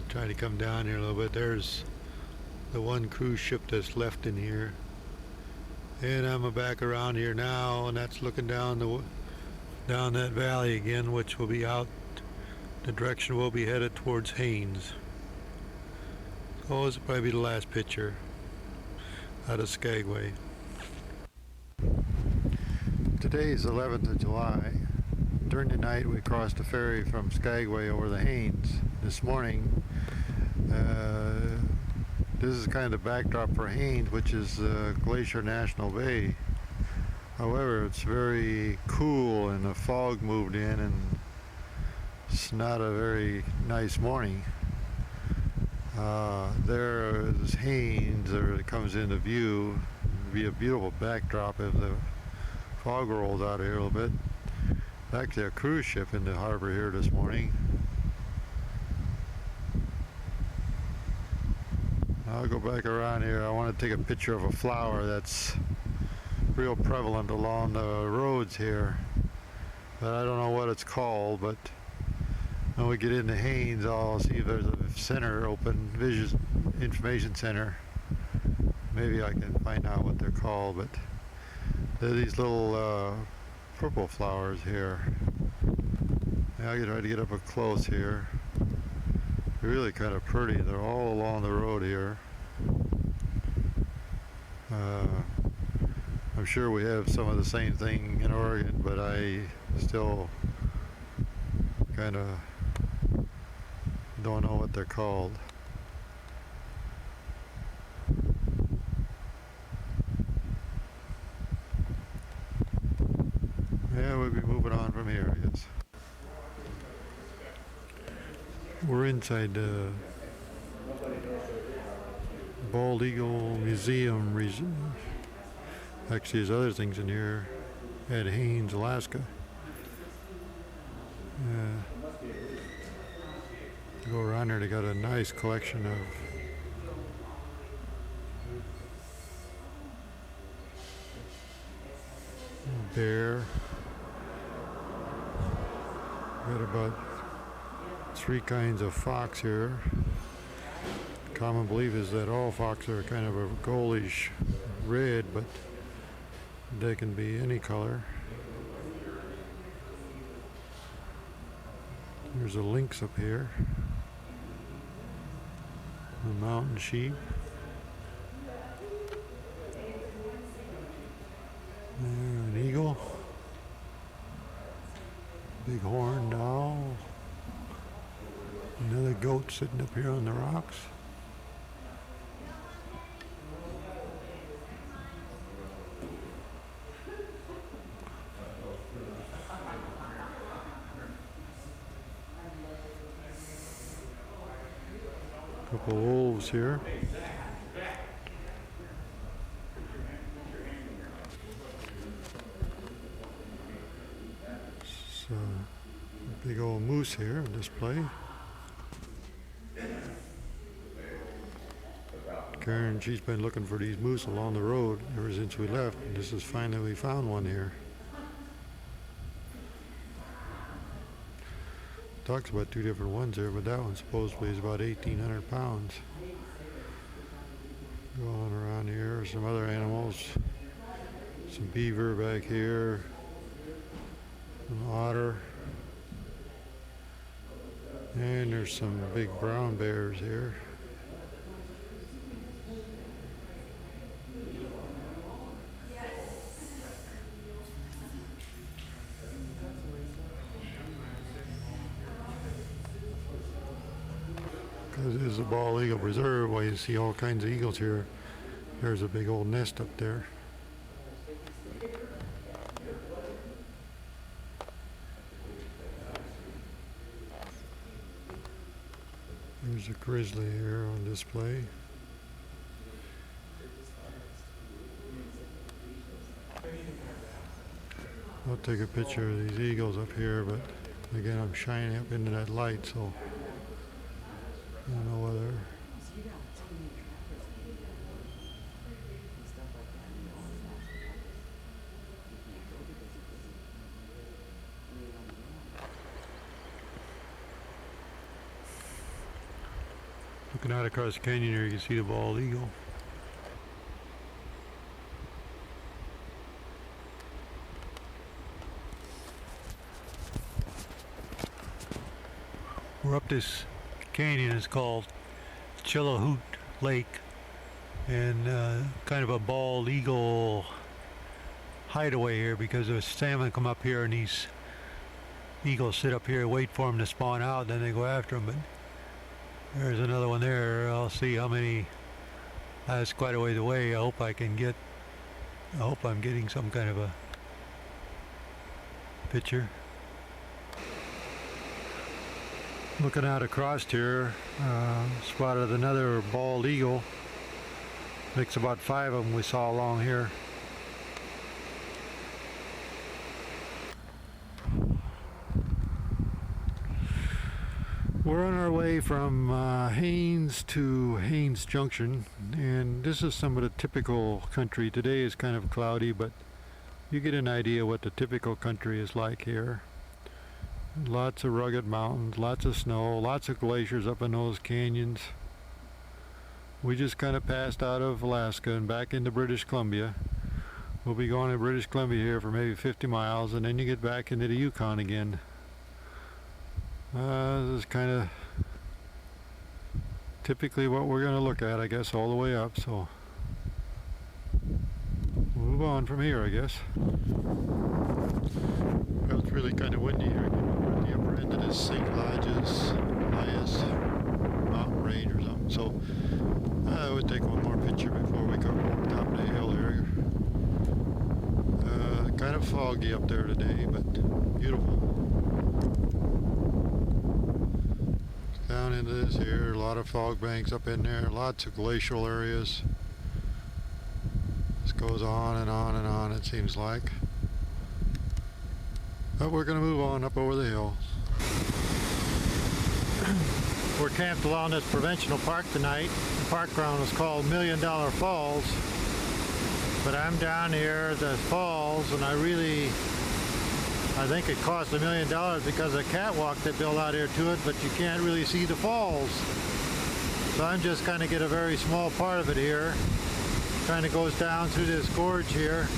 try to come down here a little bit. There's the one cruise ship that's left in here, and I'm back around here now, and that's looking down that valley again, which will be out the direction we'll be headed towards Haines. Oh, this will probably be the last picture out of Skagway. Today is 11th of July. During the night we crossed the ferry from Skagway over the Haines. This morning, this is kind of the backdrop for Haines, which is Glacier National Bay. However, it's very cool and the fog moved in and it's not a very nice morning. There is Haines, there it comes into view. It'd be a beautiful backdrop if the fog rolls out of here a little bit. Actually a cruise ship in the harbor here this morning. I'll go back around here. I want to take a picture of a flower that's real prevalent along the roads here, but I don't know what it's called. But when we get into Haines, I'll see if there's a center open, vision information center. Maybe I can find out what they're called, but there are these little purple flowers here. Yeah, I can try to get up close here. They're really kind of pretty. They're all along the road here. I'm sure we have some of the same thing in Oregon, but I still kind of don't know what they're called. Yeah, we'll be moving on from here, I guess. We're inside the Bald Eagle Museum region. Actually, there's other things in here at Haines, Alaska. Go around there, they got a nice collection of bear. Got about 3 kinds of fox here. Common belief is that all fox are kind of a goldish red, but they can be any color. There's a lynx up here. A mountain sheep. There, an eagle. Big horned owl. Another goat sitting up here on the rocks. Couple wolves here. So, a big old moose here on display. Karen, she's been looking for these moose along the road ever since we left. And this is finally we found one here. Talks about 2 different ones there, but that one supposedly is about 1,800 pounds. Going around here, some other animals. Some beaver back here. An otter. And there's some big brown bears here. Because this is a bald eagle preserve, why you see all kinds of eagles here. There's a big old nest up there. There's a grizzly here on display. I'll take a picture of these eagles up here, but again I'm shining up into that light, so I don't know whether. Looking out across the canyon here, you can see the bald eagle. We're up this canyon. It's called Chillihoot Lake, and kind of a bald eagle hideaway here, because the salmon come up here and these eagles sit up here, wait for them to spawn out, then they go after them. But there's another one there. I'll see how many. That's quite a ways away. I hope I'm getting some kind of a picture. Looking out across here, spotted another bald eagle. Makes about 5 of them we saw along here. We're on our way from Haines to Haines Junction, and this is some of the typical country. Today is kind of cloudy, but you get an idea what the typical country is like here. Lots of rugged mountains, lots of snow, lots of glaciers up in those canyons. We just kind of passed out of Alaska and back into British Columbia. We'll be going to British Columbia here for maybe 50 miles, and then you get back into the Yukon again. This is kind of typically what we're going to look at, I guess, all the way up. So we'll move on from here, I guess. Well, it's really kind of windy here. We're at the upper end of this St. Lodge's highest mountain range or something. So I would take one more picture before we go over the top of the hill here. Kind of foggy up there today, but beautiful. Down into this here, a lot of fog banks up in there, lots of glacial areas. This goes on and on and on, it seems like. But we're going to move on up over the hill. We're camped along this provincial park tonight. The park ground is called $1 Million Falls. But I'm down here at the falls, and I think it cost $1 million because of the catwalk they built out here to it, but you can't really see the falls. So I'm just kind of get a very small part of it here. Kind of goes down through this gorge here.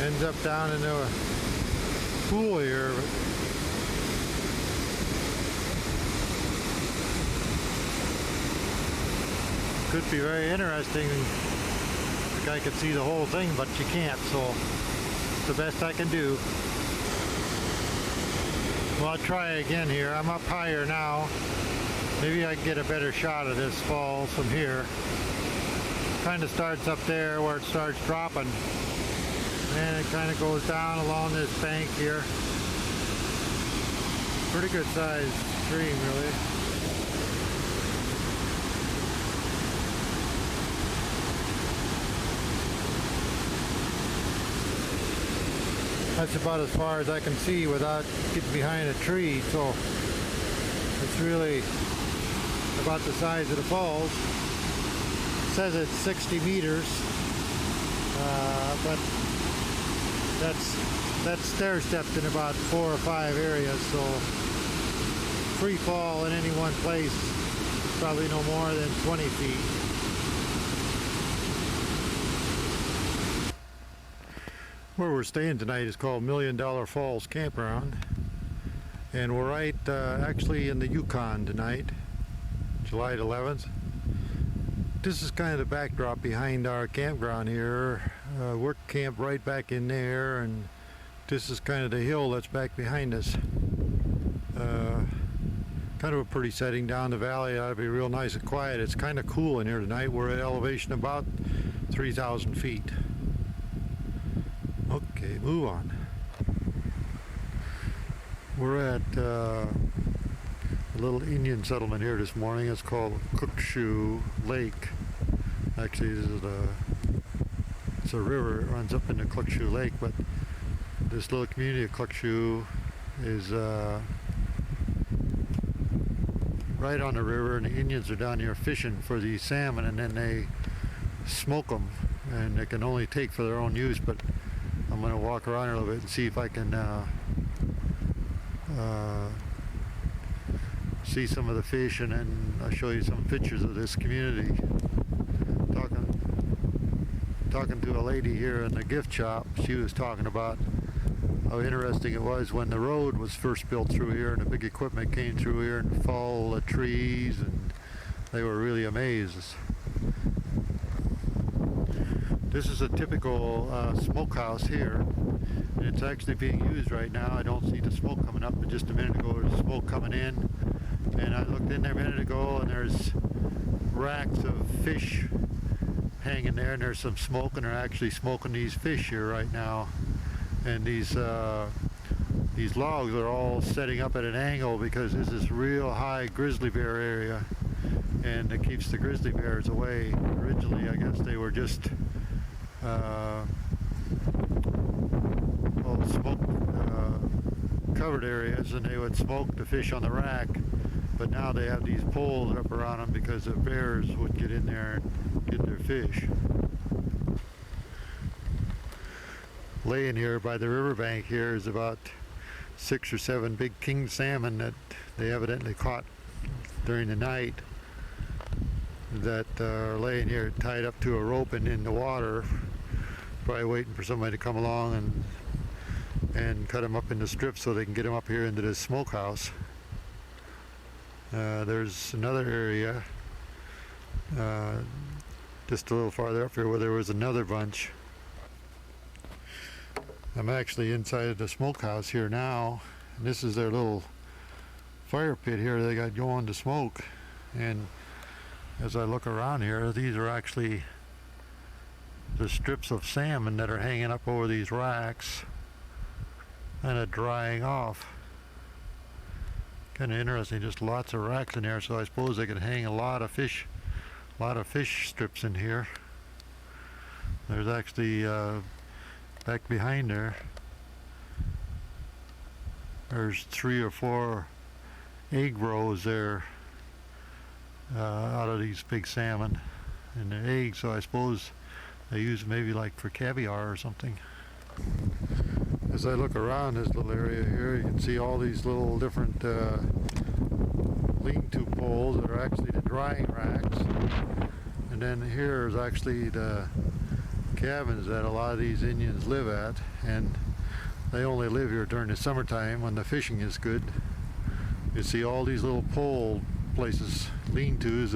Ends up down into a pool here. Could be very interesting. The guy could see the whole thing, but you can't, so it's the best I can do. Well, I'll try again here. I'm up higher now. Maybe I can get a better shot of this falls from here. Kind of starts up there where it starts dropping. And it kind of goes down along this bank here. Pretty good sized stream, really. That's about as far as I can see without getting behind a tree, so it's really about the size of the falls. It says it's 60 meters, but that's stair-stepped in about 4 or 5 areas, so free fall in any one place is probably no more than 20 feet. Where we're staying tonight is called $1 Million Falls Campground, And we're right actually in the Yukon tonight, July 11th. This is kind of the backdrop behind our campground here. We're camped right back in there, and this is kind of the hill that's back behind us. Kind of a pretty setting down the valley. Ought to be real nice and quiet. It's kind of cool in here tonight. We're at elevation about 3,000 feet. Okay, move on. We're at a little Indian settlement here this morning. It's called Cookshoe Lake. Actually, it's a river. It runs up into Cookshoe Lake, but this little community of Cookshoe is right on the river, and the Indians are down here fishing for these salmon, and then they smoke them, and they can only take for their own use. But I'm going to walk around here a little bit and see if I can see some of the fish, and then I'll show you some pictures of this community. Talking to a lady here in the gift shop, she was talking about how interesting it was when the road was first built through here and the big equipment came through here and fell all the trees, and they were really amazed. This is a typical smokehouse here, and it's actually being used right now. I don't see the smoke coming up, but just a minute ago there was smoke coming in, and I looked in there a minute ago and there's racks of fish hanging there, and there's some smoke, and they're actually smoking these fish here right now. And these logs are all setting up at an angle because this is real high grizzly bear area, and it keeps the grizzly bears away. Originally, I guess they were just smoke covered areas, and they would smoke the fish on the rack, but now they have these poles up around them because the bears would get in there and get their fish. Laying here by the riverbank here is about 6 or 7 big king salmon that they evidently caught during the night, that are laying here tied up to a rope and in the water, probably waiting for somebody to come along and cut them up into strips so they can get them up here into this smokehouse. There's another area just a little farther up here where there was another bunch. I'm actually inside of the smokehouse here now, and this is their little fire pit here they got going to smoke. And as I look around here, these are actually the strips of salmon that are hanging up over these racks and are drying off. Kind of interesting, just lots of racks in there, so I suppose they could hang a lot of fish strips in here. There's actually back behind there's 3 or 4 egg rows there out of these big salmon, and the eggs, so I suppose they use maybe like for caviar or something. As I look around this little area here, you can see all these little different lean-to poles that are actually the drying racks, and then here is actually the cabins that a lot of these Indians live at, and they only live here during the summertime when the fishing is good. You see all these little pole places, lean-tos,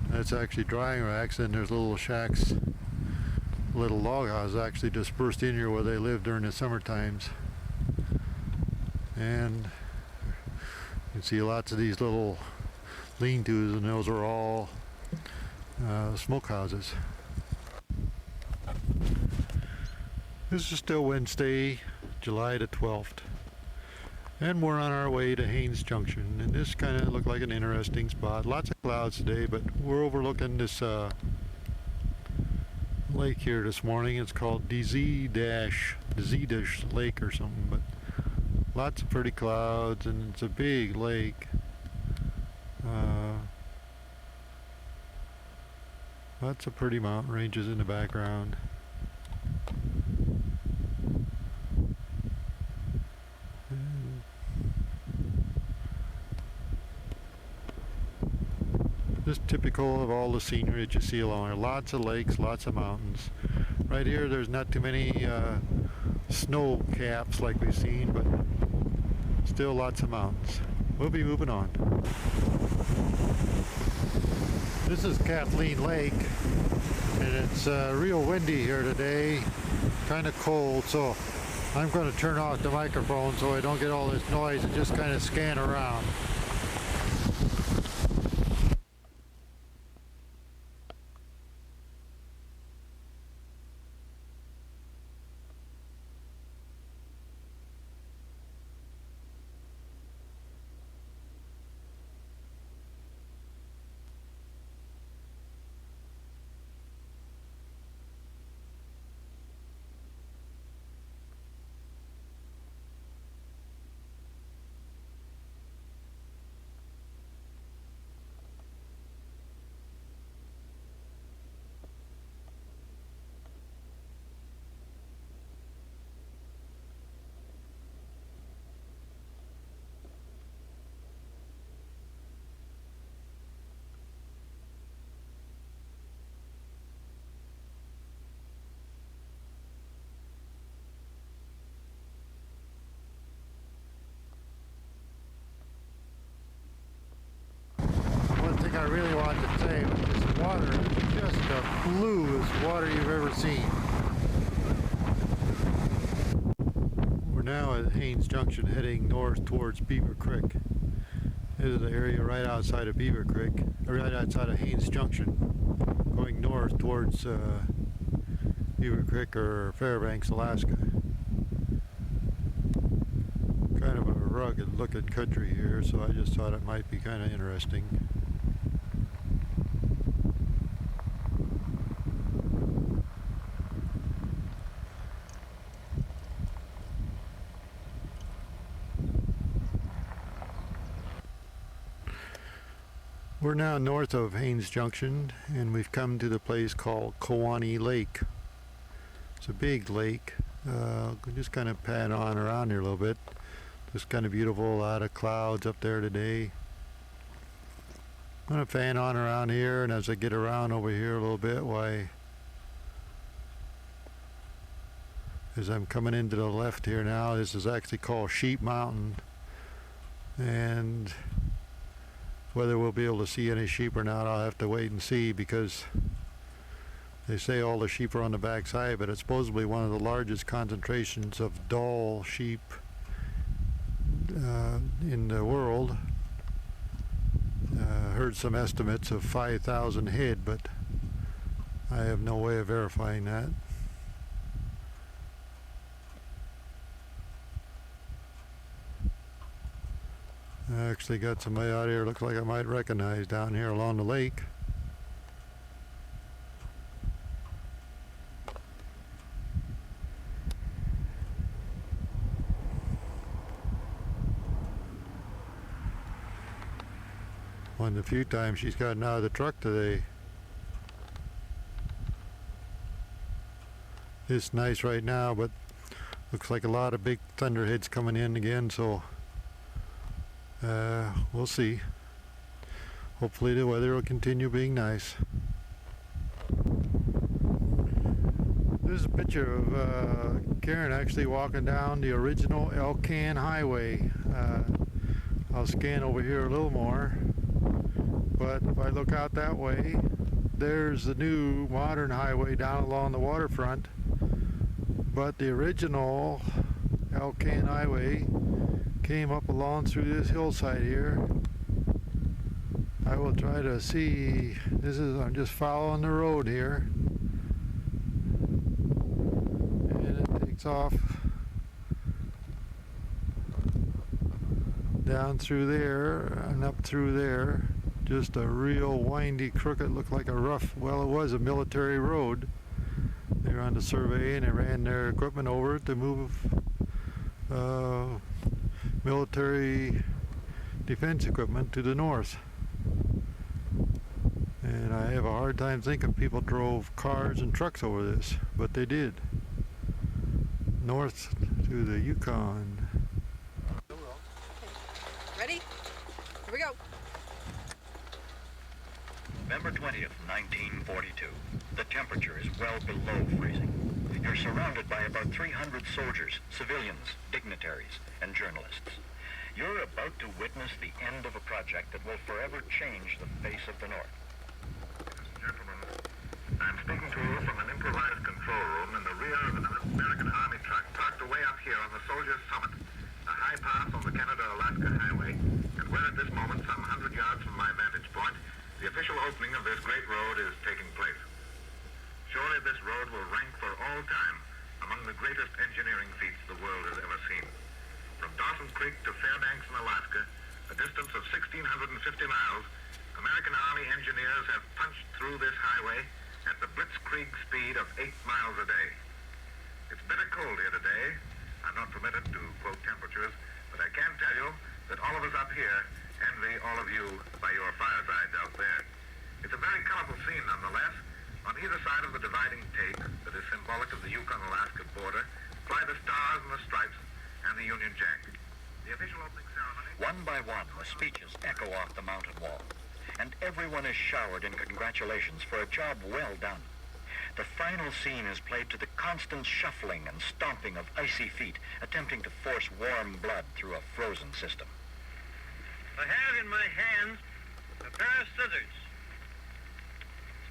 that's actually drying racks, and there's little shacks, little log houses actually dispersed in here where they live during the summer times. And you can see lots of these little lean-tos, and those are all smokehouses. This is still Wednesday, July the 12th, and we're on our way to Haines Junction, and this kind of looked like an interesting spot. Lots of clouds today, but we're overlooking this lake here this morning. It's called DZ Lake or something, but lots of pretty clouds, and it's a big lake. Lots of pretty mountain ranges in the background. Just typical of all the scenery that you see along there. Lots of lakes, lots of mountains. Right here there's not too many snow caps like we've seen, but Still lots of mountains. We'll be moving on. This is Kathleen Lake, and it's real windy here today, kind of cold, so I'm going to turn off the microphone so I don't get all this noise and just kind of scan around. I really wanted to say was this water is just the bluest water you've ever seen. We're now at Haines Junction heading north towards Beaver Creek. This is the area right outside of Beaver Creek, right outside of Haines Junction, going north towards Beaver Creek or Fairbanks, Alaska. Kind of a rugged looking country here, so I just thought it might be kind of interesting. We're now north of Haines Junction, and we've come to the place called Kewaunee Lake. It's a big lake. Just kind of pan on around here a little bit. Just kind of beautiful, a lot of clouds up there today. I'm going to fan on around here, and as I get around over here a little bit, as I'm coming into the left here now, this is actually called Sheep Mountain, and whether we'll be able to see any sheep or not, I'll have to wait and see, because they say all the sheep are on the backside, but it's supposedly one of the largest concentrations of Dall sheep in the world. Heard some estimates of 5,000 head, but I have no way of verifying that. I actually got somebody out here looks like I might recognize down here along the lake. One of the few times she's gotten out of the truck today. It's nice right now, but looks like a lot of big thunderheads coming in again, so we'll see. Hopefully the weather will continue being nice. This is a picture of Karen actually walking down the original Elkan Highway. I'll scan over here a little more, but if I look out that way, there's the new modern highway down along the waterfront, but the original Elkan Highway came up along through this hillside here. I will try to see, I'm just following the road here, and it takes off down through there and up through there. Just a real windy, crooked, looked like a rough, well, it was a military road. They were on the survey and they ran their equipment over it to move military defense equipment to the north. And I have a hard time thinking people drove cars and trucks over this, but they did. North to the Yukon. Ready? Here we go. November 20th, 1942. The temperature is well below freezing. You're surrounded by about 300 soldiers, civilians, dignitaries, and journalists. You're about to witness the end of a project that will forever change the face of the North. Gentlemen, I'm speaking to you from an improvised control room in the rear of an American Army truck parked away up here on the Soldiers Summit, a high pass on the Canada-Alaska Highway, and where at this moment, some 100 yards from my vantage point, the official opening of this great road is taking place. Surely this road will rank for all time among the greatest engineering feats the world has ever seen. From Dawson Creek to Fairbanks in Alaska, a distance of 1,650 miles, American Army engineers have punched through this highway at the blitzkrieg speed of 8 miles a day. It's bitter cold here today. I'm not permitted to quote temperatures, but I can tell you that all of us up here envy all of you by your firesides out there. It's a very colorful scene nonetheless. On either side of the dividing tape that is symbolic of the Yukon-Alaska border fly the stars and the stripes and the Union Jack. The official opening ceremony... One by one, the speeches echo off the mountain wall, and everyone is showered in congratulations for a job well done. The final scene is played to the constant shuffling and stomping of icy feet, attempting to force warm blood through a frozen system. I have in my hands a pair of scissors,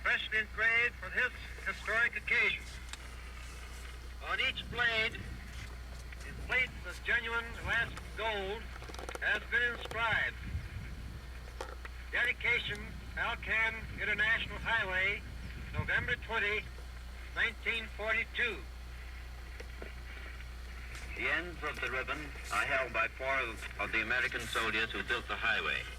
specially engraved for this historic occasion. On each blade, in plates of genuine Alaskan gold, has been inscribed, Dedication, Alcan International Highway, November 20, 1942. The ends of the ribbon are held by four of the American soldiers who built the highway. They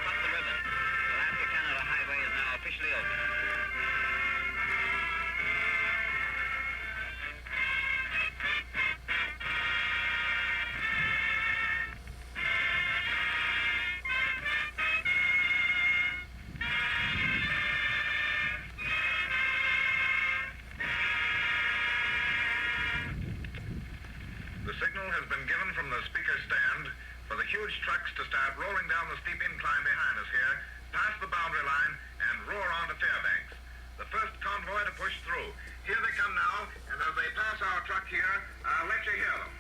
cut the ribbon. The Alaska-Canada Highway is now officially open. The signal has been given from the speaker stand for the huge trucks to start rolling down the steep incline behind us here, past the boundary line, and roar on to Fairbanks. The first convoy to push through. Here they come now, and as they pass our truck here, I'll let you hear them.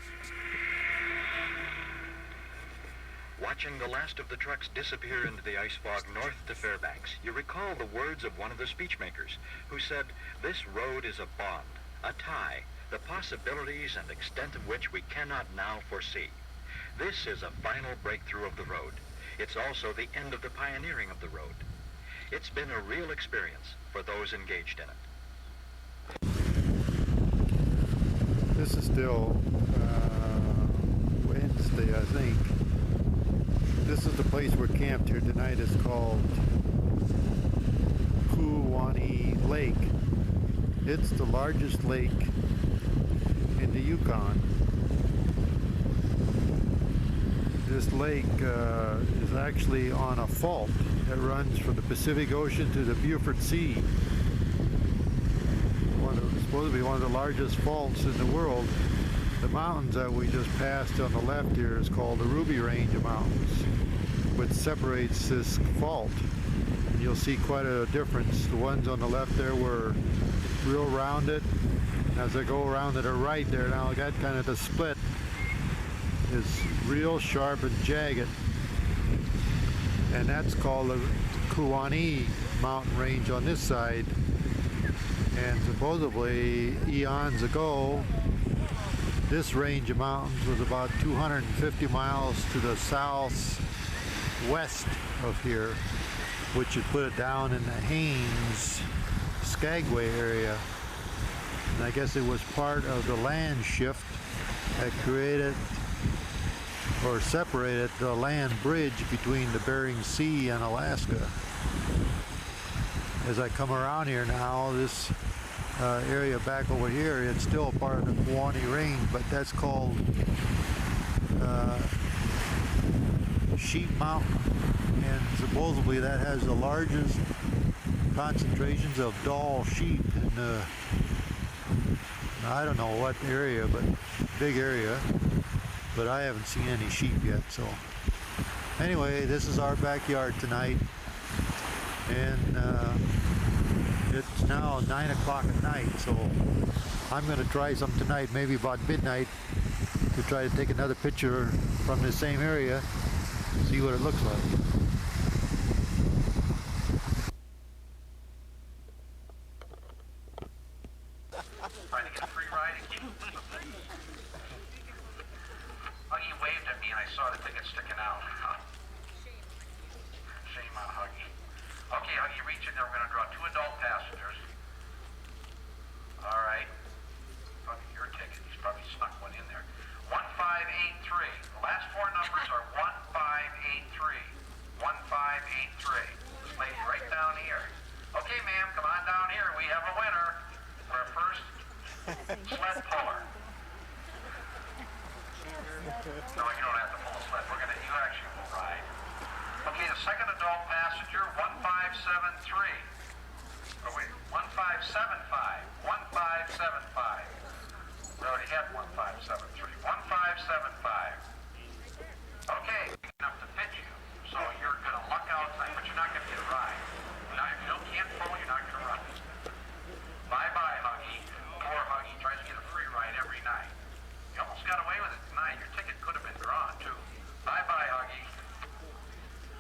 Watching the last of the trucks disappear into the ice fog north to Fairbanks, you recall the words of one of the speechmakers, who said, "This road is a bond, a tie, the possibilities and extent of which we cannot now foresee. This is a final breakthrough of the road. It's also the end of the pioneering of the road. It's been a real experience for those engaged in it." This is still Wednesday, I think. This is the place we're camped here tonight. It's called Kluane Lake. It's the largest lake in the Yukon. This lake is actually on a fault that runs from the Pacific Ocean to the Beaufort Sea. It's supposed to be one of the largest faults in the world. The mountains that we just passed on the left here is called the Ruby Range of Mountains, which separates this fault. And you'll see quite a difference. The ones on the left there were real rounded. As I go around to the right there, now I got kind of the split is real sharp and jagged. And that's called the Kluane mountain range on this side. And supposedly eons ago, this range of mountains was about 250 miles to the southwest of here, which would put it down in the Haines Skagway area. And I guess it was part of the land shift that created or separated the land bridge between the Bering Sea and Alaska. As I come around here now, this area back over here, it's still part of the Kluane Range, but that's called Sheep Mountain, and supposedly that has the largest concentrations of Dall sheep in the, I don't know what area, but big area, but I haven't seen any sheep yet. So anyway, this is our backyard tonight, and It's now 9 o'clock at night, so I'm going to try some tonight, maybe about midnight, to try to take another picture from the same area, see what it looks like. Trying to get a free ride again. Huggy waved at me and I saw the ticket sticking out. Shame on Huggy. Okay, Huggy, reach in there. We're going to draw 2 adult passengers. All right. Huggy, your ticket. He's probably snuck one in there. 1583. The last 4 numbers are 1583. 1583. This lady right down here. Okay, ma'am, come on down here. We have a winner for our first sled puller. No, you don't have to pull a sled. You actually will ride. Okay, the second adult passenger, 1573. Oh, wait, 1575. 1575. We already had 1573. 1575. Okay, enough to fit you. So you're going to luck out tonight, but you're not going to get a ride. If you can't pull, you're not going to run. Bye-bye, Huggy. Poor Huggy tries to get a free ride every night. You almost got away with it tonight. Your ticket could have been drawn, too. Bye-bye, Huggy.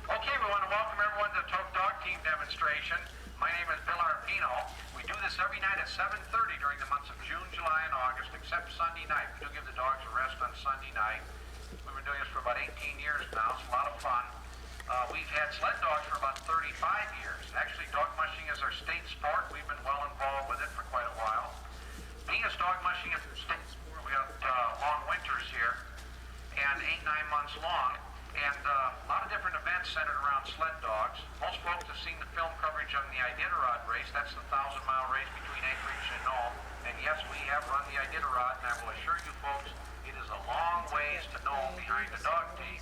Okay, we want to welcome everyone to the Toke Dog Team demonstration. My name is Bill Arpino. We do this every night at 7:30 during the months of June, July, and August, except Sunday night. We do give the dogs a rest on Sunday night. We've been doing this for about 18 years now. It's a lot of fun. We've had sled dogs for about 35 years. Actually, dog mushing is our state sport. We've been well involved with it for quite a while. Being as dog mushing is a state sport, we have long winters here, and 8-9 months long, and a lot of different events centered around sled dogs. Most folks have seen the film coverage on the Iditarod race. That's the 1,000-mile race between Anchorage and Nome. And yes, we have run the Iditarod, and I will assure you folks, it is a long ways to Nome behind the dog team.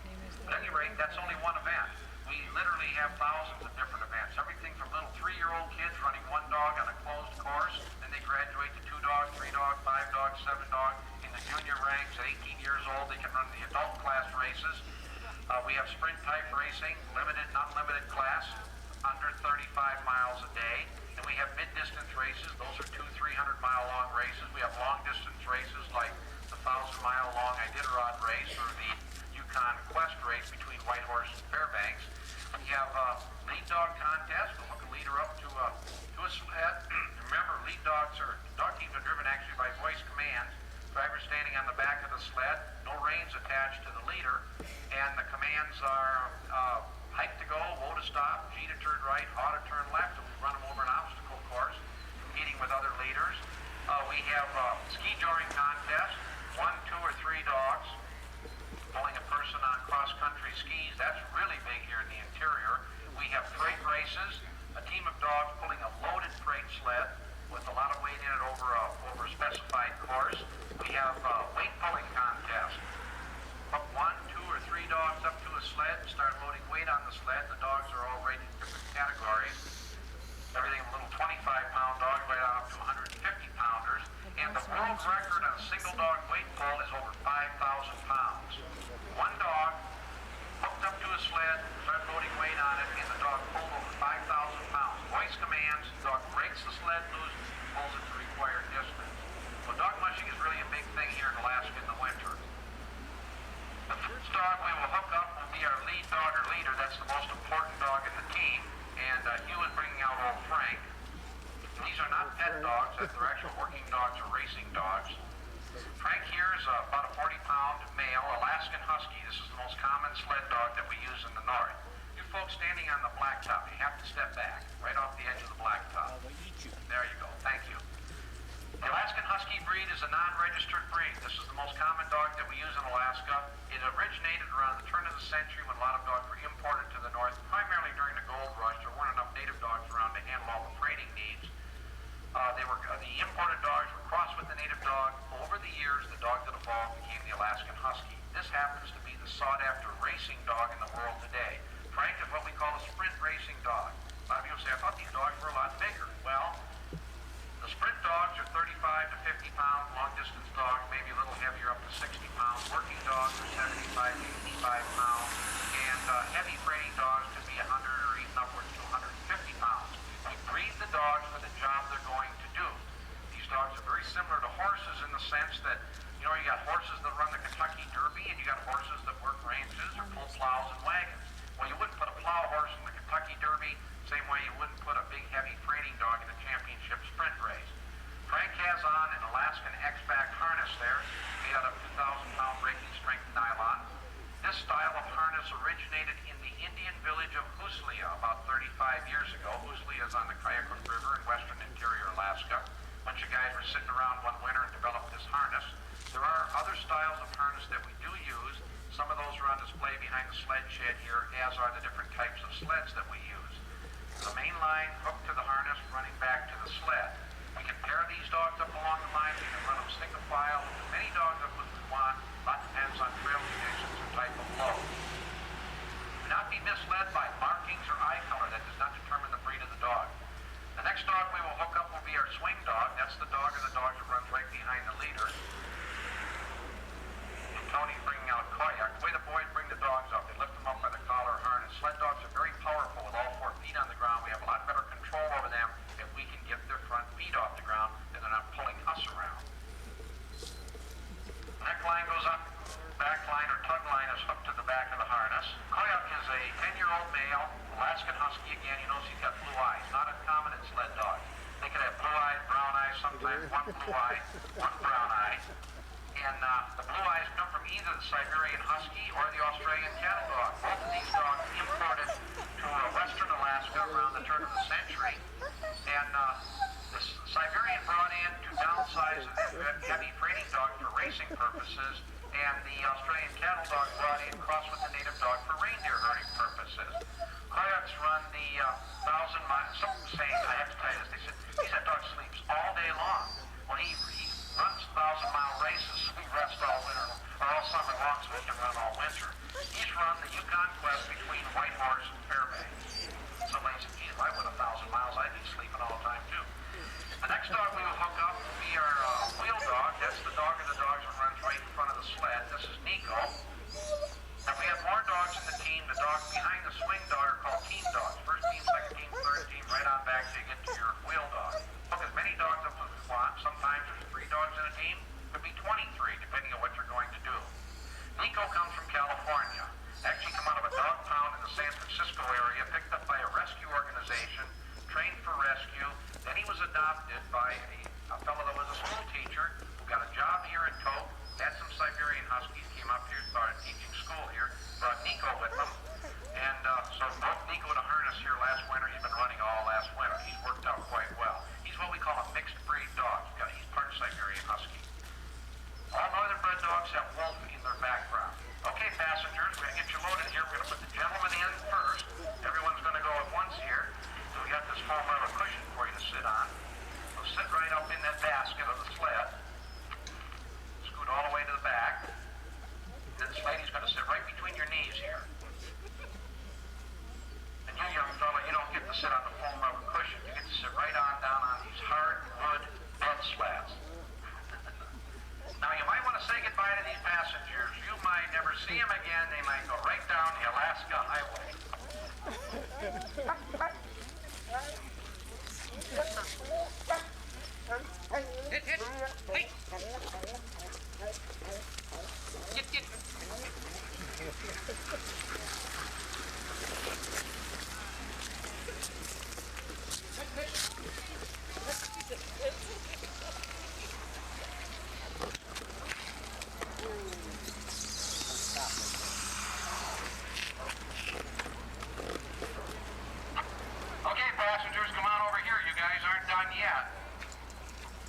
At any rate, that's only one event. We literally have thousands of different events. Everything from little 3-year-old kids running 1 dog on a closed course, then they graduate to 2 dog, 3 dog, 5 dog, 7 dog. In the junior ranks at 18 years old, they can run the adult class races. We have sprint type racing, limited and unlimited class, under 35 miles a day. And we have mid-distance races. Those are 200-300 mile long races. We have long distance races like the 1,000-mile long Iditarod race or the Yukon Quest race between Whitehorse and Fairbanks. We have lead dog contest. We'll hook a leader up to a sled. Remember, dog teams are driven actually by voice commands. Driver standing on the back of the sled, no reins attached to the leader, and the commands are hike to go, low to stop, G to turn right, haw to turn left, and we run them over an obstacle course, competing with other leaders. We have ski joring contest, 1, 2, or 3 dogs pulling a person on cross-country skis. That's really big here in the interior. We have freight races, a team of dogs pulling a loaded freight sled with a lot of weight in it over a specified course. We have weight pulling contest. Put 1, 2, or 3 dogs up to a sled and start loading weight on the sled. The dogs are all rated in different categories. Everything from little 25-pound dogs right on up to 150-pounders. And the world record on a single dog weight pull is over 5,000 pounds. 1 dog hooked up to a sled, started loading weight on it, and the dog pulled over 5,000 pounds. Voice commands, the dog breaks the sled loose, pulls it to required distance. So dog mushing is really a big thing here in Alaska in the winter. The first dog we will hook up will be our lead dog or leader. That's the most important dog in the team. And Hugh is bringing out old Frank. These are not pet dogs. They're actual working dogs or racing dogs. Frank here is about a 40-pound male Alaskan Husky. This is the most common sled dog that we use in the north. You folks standing on the blacktop, you have to step back, right off the edge of the blacktop. There you go. Thank you. The Alaskan Husky breed is a non-registered breed. This is the most common dog that we use in Alaska. It originated around the turn of the century when a lot of dogs were imported to the north, primarily during the gold rush. There weren't enough native dogs around to handle all the freighting needs. The imported dogs were crossed with the native dog. Over the years, the dog that evolved became the Alaskan Husky. This happens to be the sought-after racing dog in the world today. Frank is what we call a sprint racing dog. A lot of people say, I thought these dogs were a lot bigger. Well, the sprint dogs are 35 to 50 pounds, long-distance dogs maybe a little heavier, up to 60 pounds. Working dogs are 75 to 85 pounds, and heavy freighting dogs can be 100 or even upwards to 150 pounds. We breed the dogs for the job Derby, same way you wouldn't put a big heavy freighting dog in a championship sprint race. Frank has on an Alaskan X-back harness there, made out of 2,000-pound breaking strength nylon. This style of harness originated in the Indian village of Huslia about 35 years ago. Huslia is on the Kayakuk River in western interior Alaska. A bunch of guys were sitting around one winter and developed this harness. There are other styles of harness that we do use. Some of those are on display behind the sled shed here, as are the different types of sleds that we use. The main line hooked to the harness running back to the sled. We can pair these dogs up along the line. We can run them single file with as many dogs up as we want. A lot depends on trail conditions or type of load. Do not be misled by markings or eye color. That does not determine the breed of the dog. The next dog we will hook up will be our swing dog. That's the dog or the dog that runs right behind the leader. And Tony's bringing out Koyak. The way the boys bring the dogs up, they lift them up by the collar or harness. Sled dogs are very powerful with all 4 feet on the ground. We have a lot better control over them if we can get their front feet off the ground and they're not pulling us around. Neck line goes up, back line or tug line is hooked to the back of the harness. Koyak is a 10-year-old male, Alaskan Husky again. You notice he's got blue eyes, not uncommon in sled dogs. They could have blue eyes, brown eyes, sometimes one blue eye, one brown eye. And the blue eyes come from either the Siberian Husky or the Australian Cattle Dog. Both of these dogs imported to western Alaska around the turn of the century. And the Siberian brought in to downsize heavy freighting dogs for racing purposes, and the Australian Cattle Dog brought in crossed with the native dog for reindeer herding purposes. Koyaks run the 1,000 miles. Some saying, I have to tell you this, they said dog sleeps all day long. Well, he runs 1,000-mile races, so he rests all winter, or all summer long, so he can run all winter. He's run the Yukon Quest between Whitehorse and Fairbanks. Somebody said, geez, if I went 1,000 miles, I'd be sleeping all the time, too. The next dog we will hook up will be our wheel dog. That's the dog of the dogs that runs right in front of the sled. This is Nico. And we have more dogs in the team. The dogs behind the swing dog are called team dogs. First team, second team, third team, right on back till you get to your wheel dog. Hook as many dogs up as we want. Sometimes there's 3 dogs in a team. Could be 23, depending on what you're going to do. Nico comes from California. Actually come out of a dog pound in the San Francisco area, picked up by a rescue organization, trained for rescue. Then he was adopted by a fellow that was a school teacher who got a job here in Tok, had some Siberian Huskies, came up here, started teaching school here, brought Nico with him. And so broke Nico to harness here last winter. He's been running all last winter. He's worked out quite well. He's what we call a mixed breed dog. He's part Siberian Husky. All northern bred dogs have wolf in their background. Okay, passengers, we're going to get you loaded here. We're going to put the gentleman in first. Everyone's going to go at once here. So we got this foam rubber cushion for you to sit on. So sit right up in that basket of the sled. Scoot all the way to the back. This lady's going to sit right between your knees here. And you, young fella, you don't get to sit on the foam rubber cushion. You get to sit right on down on these hardwood bed slats. Now, you might want to say goodbye to these passengers. You might never see them again. They might go right down the Alaska Highway. Hit, hit. Wait. Get. Okay, passengers, come on over here. You guys aren't done yet.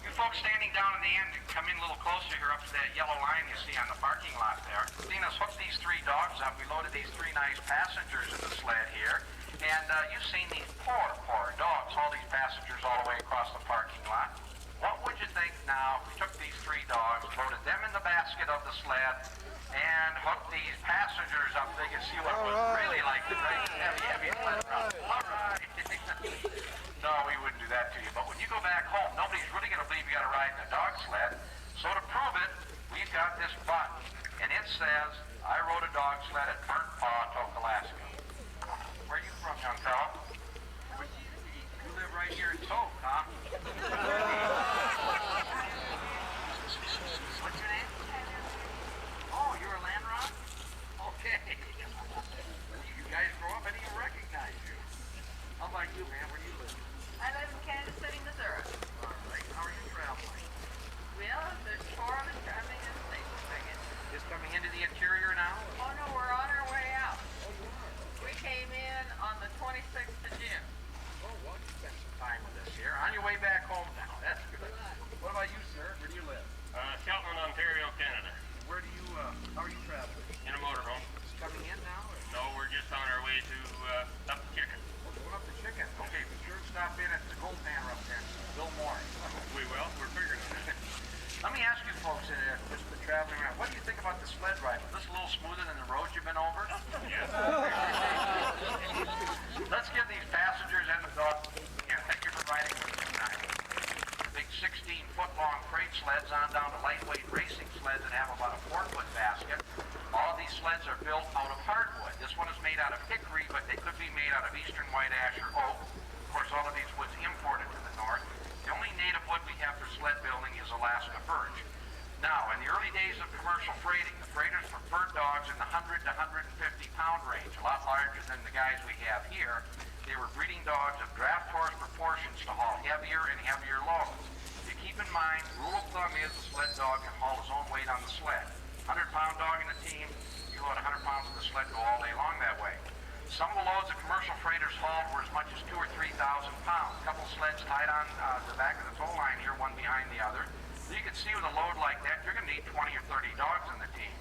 You folks standing down in the end, come in a little closer here up to that yellow line you see on the parking lot there. Seen us hook these 3 dogs up. We loaded these 3 nice passengers in the sled here. And you've seen these poor dogs haul these passengers all the way across the parking lot. What would you think now if we took these 3 dogs, loaded them in the basket of the sled, and hooked these passengers up so they could see what it was really like to drive this heavy sled around? All right. No, we wouldn't do that to you. But when you go back home, nobody's really going to believe you got to ride in a dog sled. So to prove it, we've got this button. And it says, I rode a dog sled at Burnt Paw, Tok, Alaska. Where are you from, young fella? You live right here in Tok, huh? What's your name? Oh, you're a land rod? Okay. You guys grow up you, man? Where do you live? I live in Kansas City, Missouri. All right. How are you traveling? Well, there's 4 of us traveling in the state wagon. Just coming into the interior now? Oh no, we're on our way out. We came in on the 26th of June. Oh, well, you spent some time with us here. On your way back home now. That's good. What about you, sir? Where do you live? Shelton, Ontario, Canada. Where do you, how are you traveling? In a motorhome. Just coming in now? Or? No, we're just on our way to up the chicken. Oh, going up the chicken. Okay, be sure to stop in at the Gold Banner up there. Bill Moore. We will. We're figuring on it. Let me ask you folks, just been traveling around, what do you think about the sled ride? Is this a little smoother than the roads you've been over? Yes. Let's give these passengers and the dog, thank you for riding with us tonight. Big 16-foot-long freight sleds on down to lightweight racing sleds that have about a 4-foot basket. All of these sleds are built out of hardwood. This one is made out of hickory, but they could be made out of eastern white ash or oak. Of course, all of these woods imported to the north. The only native wood we have for sled building is Alaska birch. Now, in the early days of commercial freighting, the freighters preferred dogs in the 100 to 150 pound range, a lot larger than the guys we have here. They were breeding dogs of draft horse proportions to haul heavier and heavier loads. You keep in mind, rule of thumb is the sled dog can haul his own weight on the sled. 100-pound dog in a team, you load 100 pounds of the sled, go all day long that way. Some of the loads that commercial freighters hauled were as much as 2,000 or 3,000 pounds. A couple sleds tied on the back of the tow line here, one behind the other. So you can see with a load like that, you're going to need 20 or 30 dogs in the team.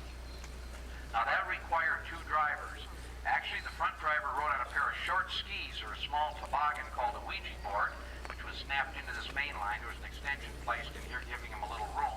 Now that required 2 drivers. Actually, the front driver rode on a pair of short skis or a small toboggan called a Ouija board, which was snapped into this main line. There was an extension placed in here, giving him a little room.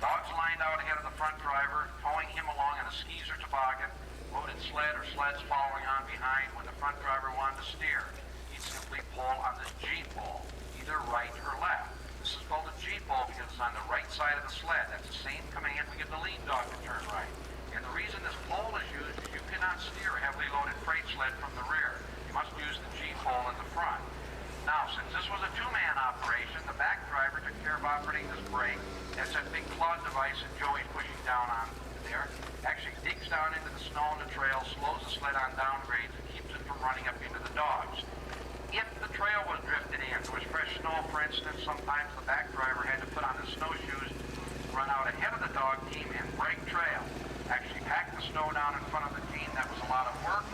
Dogs lined out ahead of the front driver, towing him along on a skis or toboggan. Loaded sled or sleds following on behind. When the front driver wanted to steer, he'd simply pull on this G-pole, either right or left. This is called a G-pole because it's on the right side of the sled. That's the same command we get the lead dog to turn right. And the reason this pole is used is you cannot steer a heavily loaded freight sled from the rear. You must use the G-pole in the front. Now, since this was a 2-man operation, the back driver took care of operating this brake. That's that big clawed device that Joey's pushing down on there. Actually digs down into the snow and the trail, slows the sled on downgrades, and keeps it from running up into the dogs. If the trail was drifted in, there was fresh snow, for instance, sometimes the back driver had to put on his snowshoes, run out ahead of the dog team, and break trail. Actually pack the snow down in front of the team. That was a lot of work.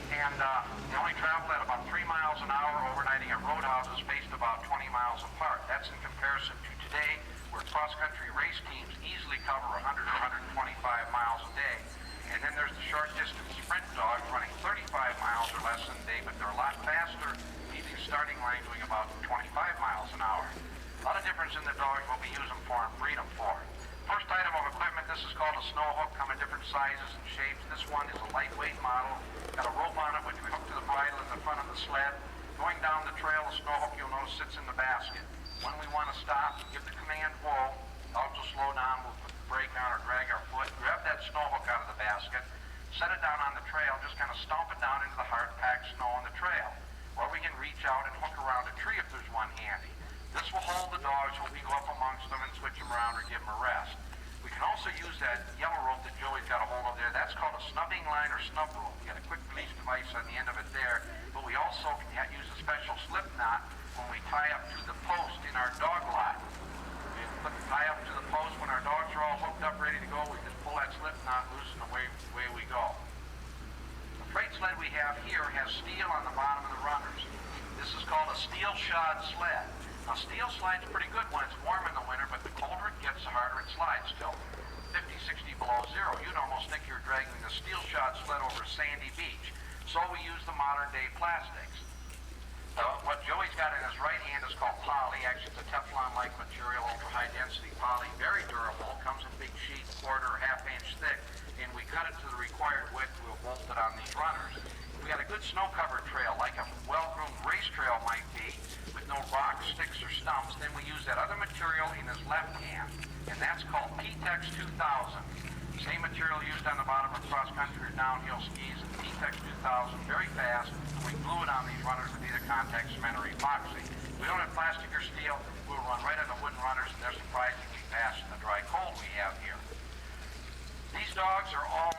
And they only traveled at about 3 miles an hour, overnighting at roadhouses spaced about 20 miles apart. That's in comparison to today, where cross-country race teams easily cover 100 or 125 miles a day. And then there's the short-distance sprint dogs running 35 miles or less a day, but they're a lot faster, leaving the starting line doing about 25 miles an hour. A lot of difference in the dogs, what we use them for and breed them for. First item of equipment, this is called a snow hook, come in different sizes and shapes. This one is a lightweight model, got a rope on it which we hook to the bridle in the front of the sled. Going down the trail, the snow hook, you'll notice, sits in the basket. When we want to stop, give the command whoa, dogs will slow down, we'll put the brake on or drag our foot, grab that snow hook out of the basket, set it down on the trail, just kind of stomp it down into the hard-packed snow on the trail. Or we can reach out and hook around a tree if there's one handy. This will hold the dogs when we go up amongst them and switch them around or give them a rest. We can also use that yellow rope that Joey's got a hold of there. That's called a snubbing line or snub rope. We got a quick release device on the end of it there, but we also can use a special slip knot when we tie up to the post in our dog lot. We tie up to the post when our dogs are all hooked up, ready to go. We just pull that slip knot loose and away we go. The freight sled we have here has steel on the bottom of the runners. This is called a steel shod sled. Now, steel slides pretty good when it's warm in the winter, but the colder it gets, the harder it slides till 50, 60 below zero. You'd almost think you're dragging the steel shod sled over a sandy beach. So we use the modern day plastics. What Joey's got in his right hand is called poly. Actually, it's a Teflon-like material, ultra high density poly, very durable. Comes in big sheets, quarter or half-inch thick, and we cut it to the required width. We'll bolt it on these runners. If we got a good snow-covered trail, like a well-groomed race trail might be, with no rocks, sticks, or stumps, then we use that other material in his left hand, and that's called P-Tex 2000. Same material used on the bottom of cross-country or downhill skis, and P-Tex 2000, very fast, and we glue it on these runners with either contact cement or epoxy. If we don't have plastic or steel, we'll run right on the wooden runners, and they're surprisingly fast in the dry cold we have here. These dogs are all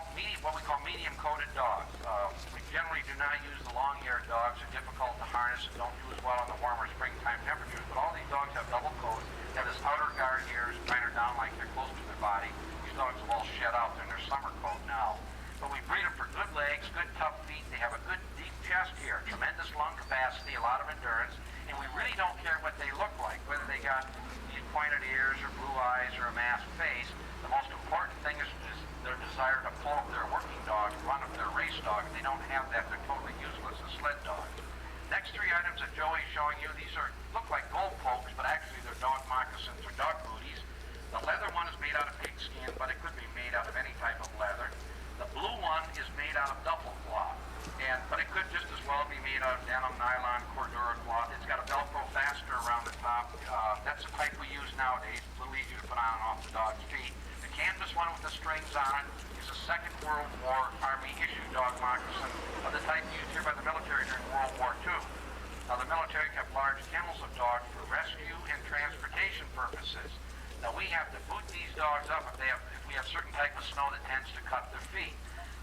what we call medium-coated dogs. We generally do not use the long-haired dogs. They're difficult to harness and don't do as well in the warmer springtime temperatures. But all these dogs have double coats. They have this outer guard here, kind of down like they're close to their body. These dogs have all shed out. They're in their summer coat now. But we breed them for good legs, good tough feet. They have a good deep chest here, tremendous lung capacity, a lot of endurance. And we really don't care what they look like, whether they got these pointed ears or blue eyes or a masked face. The most important thing is their desire to pull up their working dog, run up their race dog. If they don't have that, they're totally useless as sled dogs. Next three items that Joey's showing you, these look like gold pokes, but actually they're dog moccasins or dog booties. The leather one is made out of pigskin, but it could be made out of any type of leather. The blue one is made out of duffel cloth, but it could just as well be made out of denim, nylon, cordura cloth. It's got a Velcro fastener around the top. That's the type we use nowadays. It's a little easier to put on and off the dog's feet. The canvas one with the strings on it is a Second World War Army issue dog moccasin of the type used here by the military during World War II. Now the military kept large kennels of dogs for rescue and transportation purposes. Now we have to boot these dogs up if we have certain type of snow that tends to cut their feet.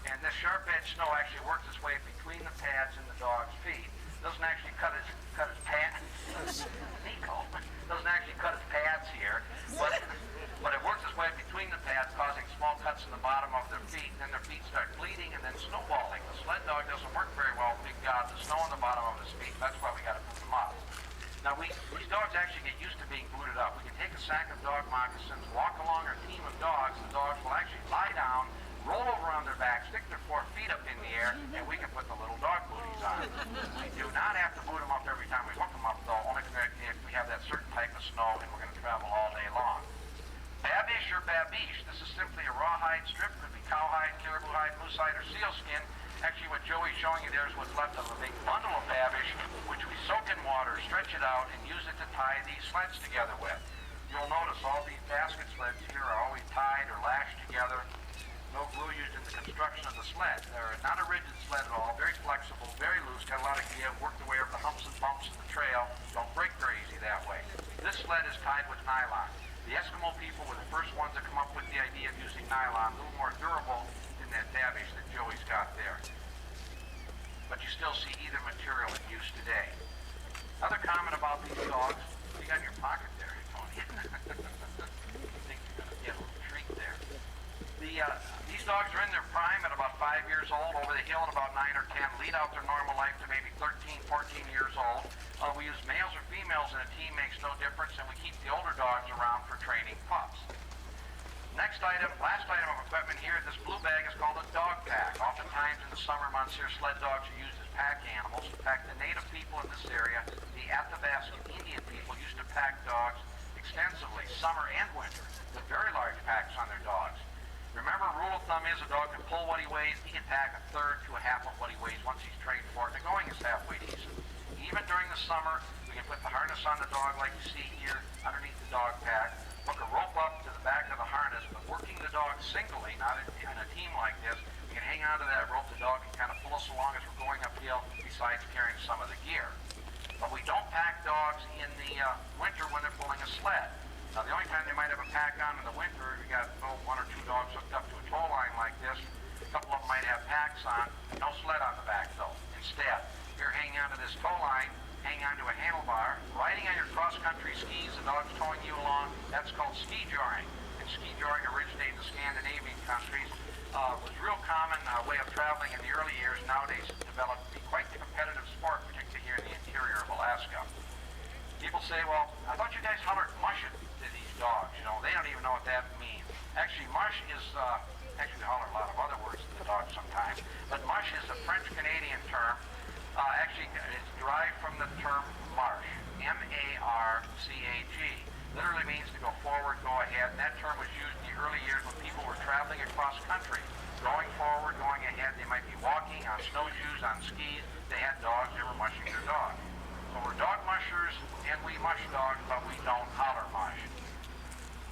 And this sharp edge snow actually works its way between the pads and the dog's feet. Doesn't actually cut his pads. Nico doesn't actually cut his pads here, but it works its way between the pads, causing small cuts in the bottom of their feet. And then their feet start bleeding and then snowballing. The sled dog doesn't work very well with big gods of snow on the bottom of his feet. That's why we got to boot them up. Now these dogs actually get used to being booted up. We can take a sack of dog moccasins, walk along our team of dogs. The dogs will actually lie down, roll over on their back, stick their 4 feet up in the air, and we can put the little dog booties on. We do not have to boot them up every time we hook them up, though, only if we have that certain type of snow and we're going to travel all day long. Babiche or babiche, this is simply a rawhide strip. Could be cowhide, caribou hide, moose hide, or sealskin. Actually, what Joey's showing you there is what's left of a big bundle of babiche, which we soak in water, stretch it out, and use it to tie these sleds together with. You'll notice all these basket sleds here are always tied or lashed together. No glue used in the construction of the sled. They're not a rigid sled at all, very flexible, very loose, got a lot of give, work their way over the humps and bumps of the trail, don't break very easy that way. This sled is tied with nylon. The Eskimo people were the first ones to come up with the idea of using nylon, a little more durable than that babiche that Joey's got there. But you still see either material in use today. Other comment about these dogs, what do you got in your pocket there, Tony? I think you're going to get a little treat there. These dogs are in their prime at about 5 years old, over the hill at about 9 or 10, lead out their normal life to maybe 13, 14 years old. We use males or females in a team, makes no difference, and we keep the older dogs around for training pups. Next item, last item of equipment here, this blue bag is called a dog pack. Oftentimes in the summer months here, sled dogs are used as pack animals. In fact, the native people in this area, the Athabascan Indian people, used to pack dogs extensively, summer and winter, with very large packs on their dogs. Remember, rule of thumb is a dog can pull what he weighs. He can pack a third to a half of what he weighs once he's trained for it. The going is halfway decent. Even during the summer, we can put the harness on the dog like you see here underneath the dog pack, hook a rope up to the back of the harness, but working the dog singly, not in a team like this, we can hang on to that rope. The dog can kind of pull us along as we're going uphill, besides carrying some of the gear. But we don't pack dogs in the winter when they're pulling a sled. Now, the only time they might have a pack on in the winter, if you got 1 or 2 dogs hooked up to a tow line like this, a couple of them might have packs on, no sled on the back though. Instead, you're hanging onto this tow line, hang onto a handlebar, riding on your cross-country skis, the dog's towing you along. That's called ski joring. And ski joring originated in the Scandinavian countries. Was a real common way of traveling in the early years. Nowadays, it's developed to be quite the competitive sport, particularly here in the interior of Alaska. People say, well, I thought you guys hollered mush to these dogs. You know, they don't even know what that means. Actually, mush is, actually we holler a lot of other words to the dogs sometimes, but mush is a French-Canadian term. Actually, it's derived from the term marche, M-A-R-C-A-G. Literally means to go forward, go ahead, and that term was used in the early years when people were traveling across country. Going forward, going ahead, they might be walking on snowshoes, on skis. They had dogs, they were mushing their dogs. So we're dog mushers, and we mush dogs, but we don't holler mush.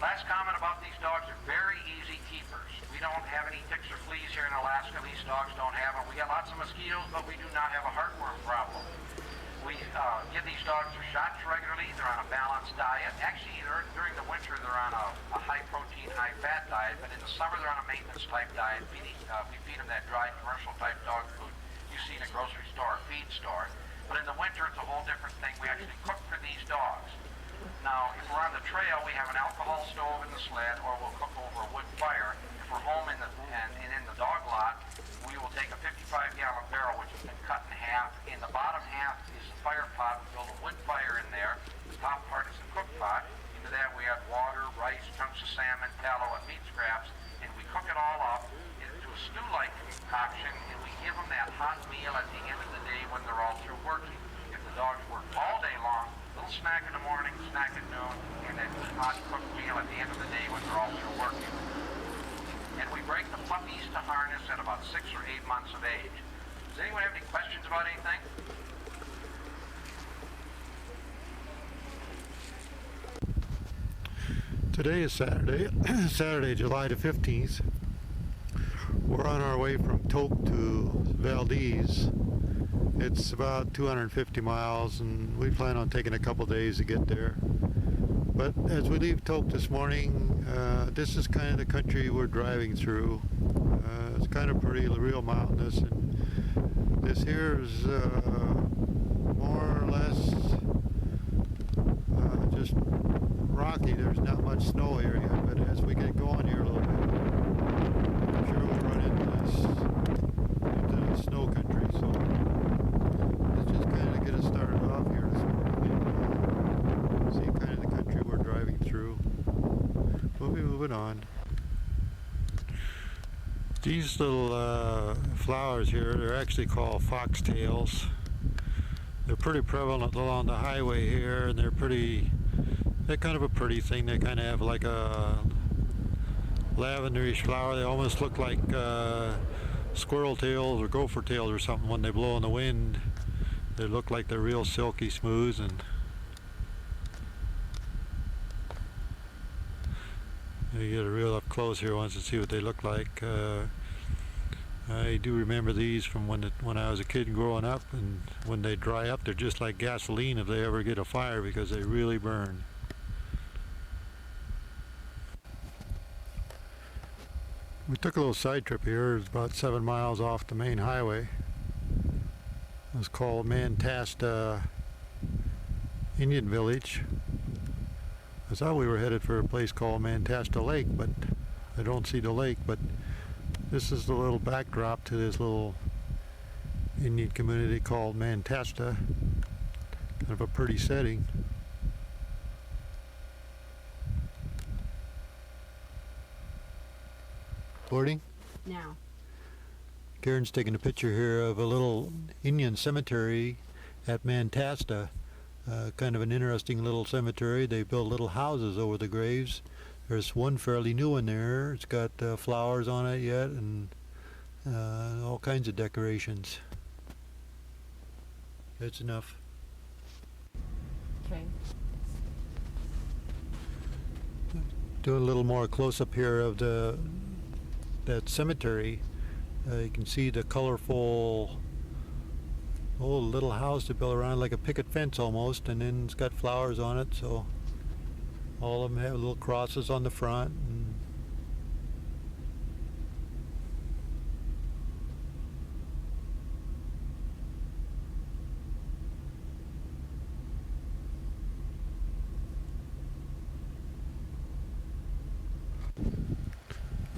Last comment about these dogs, are very easy keepers. We don't have any ticks or fleas here in Alaska. These dogs don't have them. We got lots of mosquitoes, but we do not have a heartworm problem. give these dogs their shots regularly. They're on a balanced diet. Actually, during the winter, they're on a high-protein, high-fat diet, but in the summer, they're on a maintenance-type diet. We feed them that dry, commercial-type dog food you see in a grocery store or feed store. But in the winter, it's a whole different thing. We actually cook for these dogs. Now, if we're on the trail, we have an alcohol stove in the sled, or we'll cook over a wood fire. If we're home in the dog lot, we will take a 55-gallon barrel, which has been cut in half. In the bottom half is the fire pot. We build a wood fire in there. The top part is the cook pot. Into that, we add water, rice, chunks of salmon, tallow, and meat scraps, and we cook it all up into a stew-like concoction, and we give them that hot meal at the end of the day when they're all through working. If the dogs work all day long, little snack in the morning, snack at noon, and then hot cooked meal at the end of the day when they're all through working. And we break the puppies to harness at about 6 or 8 months of age. Does anyone have any questions about anything? Today is Saturday, Saturday, July the 15th. We're on our way from Tok to Valdez. It's about 250 miles, and we plan on taking a couple days to get there. But as we leave Tok this morning, this is kind of the country we're driving through. It's kind of pretty, real mountainous, and this here is more or less just rocky. There's not much snow here yet, but as we get going here a little bit, I'm sure we'll run into the snow country. So let's just kind of get us started off here this morning and see kind of the country we're driving through. We'll be moving on. These little flowers here, they're actually called foxtails. They're pretty prevalent along the highway here, and they're kind of a pretty thing. They kind of have like a lavenderish flower. They almost look like squirrel tails or gopher tails or something when they blow in the wind. They look like they're real silky smooth, and you get a real up close here once to see what they look like. I do remember these from when I was a kid growing up, and when they dry up, they're just like gasoline if they ever get a fire, because they really burn. We took a little side trip here. It's about 7 miles off the main highway. It was called Mantasta Indian Village. I thought we were headed for a place called Mantasta Lake, but I don't see the lake. But this is the little backdrop to this little Indian community called Mantasta. Kind of a pretty setting. Boarding? Now. Karen's taking a picture here of a little Indian cemetery at Mantasta. Kind of an interesting little cemetery. They built little houses over the graves. There's one fairly new one there. It's got flowers on it yet, and all kinds of decorations. That's enough. Okay. Doing a little more close-up here of that cemetery. You can see the colorful little house they built around, like a picket fence almost, and then it's got flowers on it, so all of them have little crosses on the front. And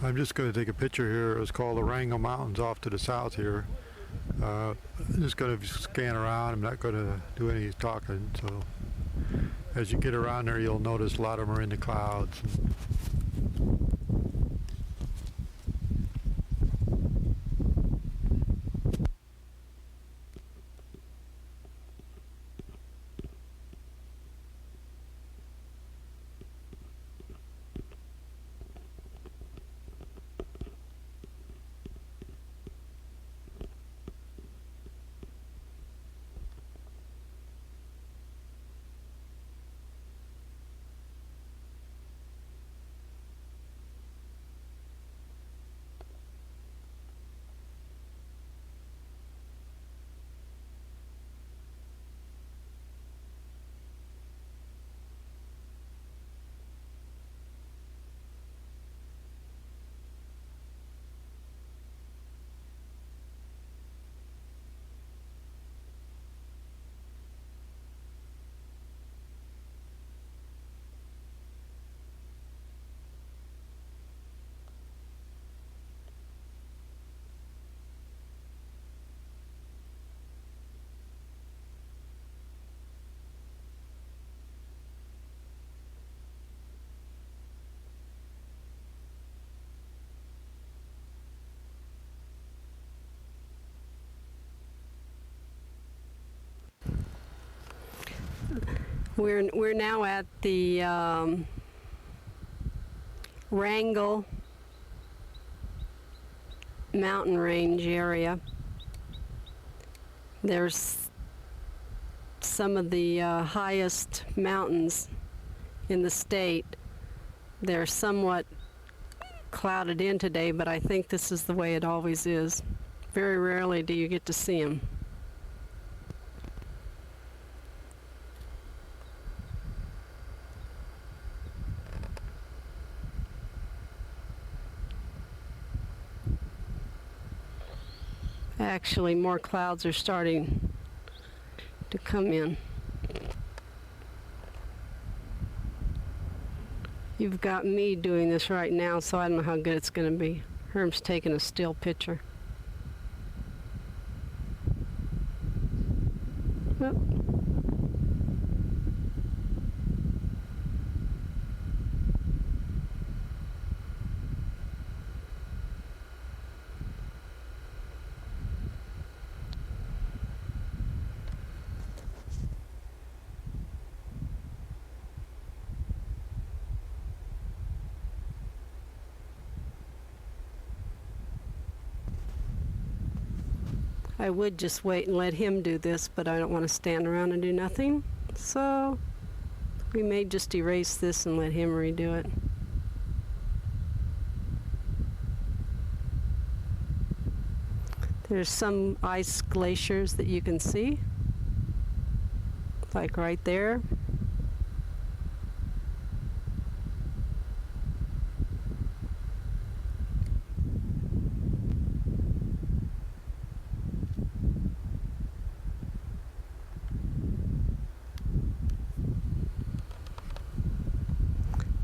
I'm just going to take a picture here. It's called the Wrangell Mountains off to the south here. I'm just going to scan around. I'm not going to do any talking. So as you get around there, you'll notice a lot of them are in the clouds. We're now at the Wrangell mountain range area. There's some of the highest mountains in the state. They're somewhat clouded in today, but I think this is the way it always is. Very rarely do you get to see them. Actually, more clouds are starting to come in. You've got me doing this right now, so I don't know how good it's going to be. Herm's taking a still picture. Oh. I would just wait and let him do this, but I don't want to stand around and do nothing. So we may just erase this and let him redo it. There's some ice glaciers that you can see, like right there.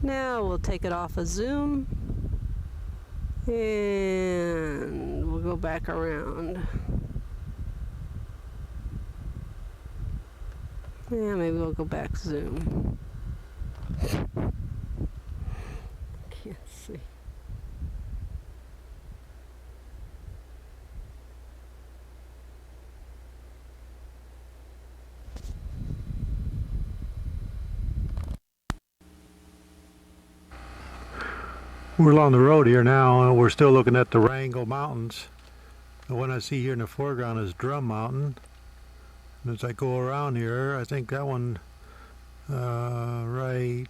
Now we'll take it off of zoom and we'll go back around. Yeah, maybe we'll go back zoom. Can't see. We're along the road here now, and we're still looking at the Wrangell Mountains. The one I see here in the foreground is Drum Mountain. And as I go around here, I think that one right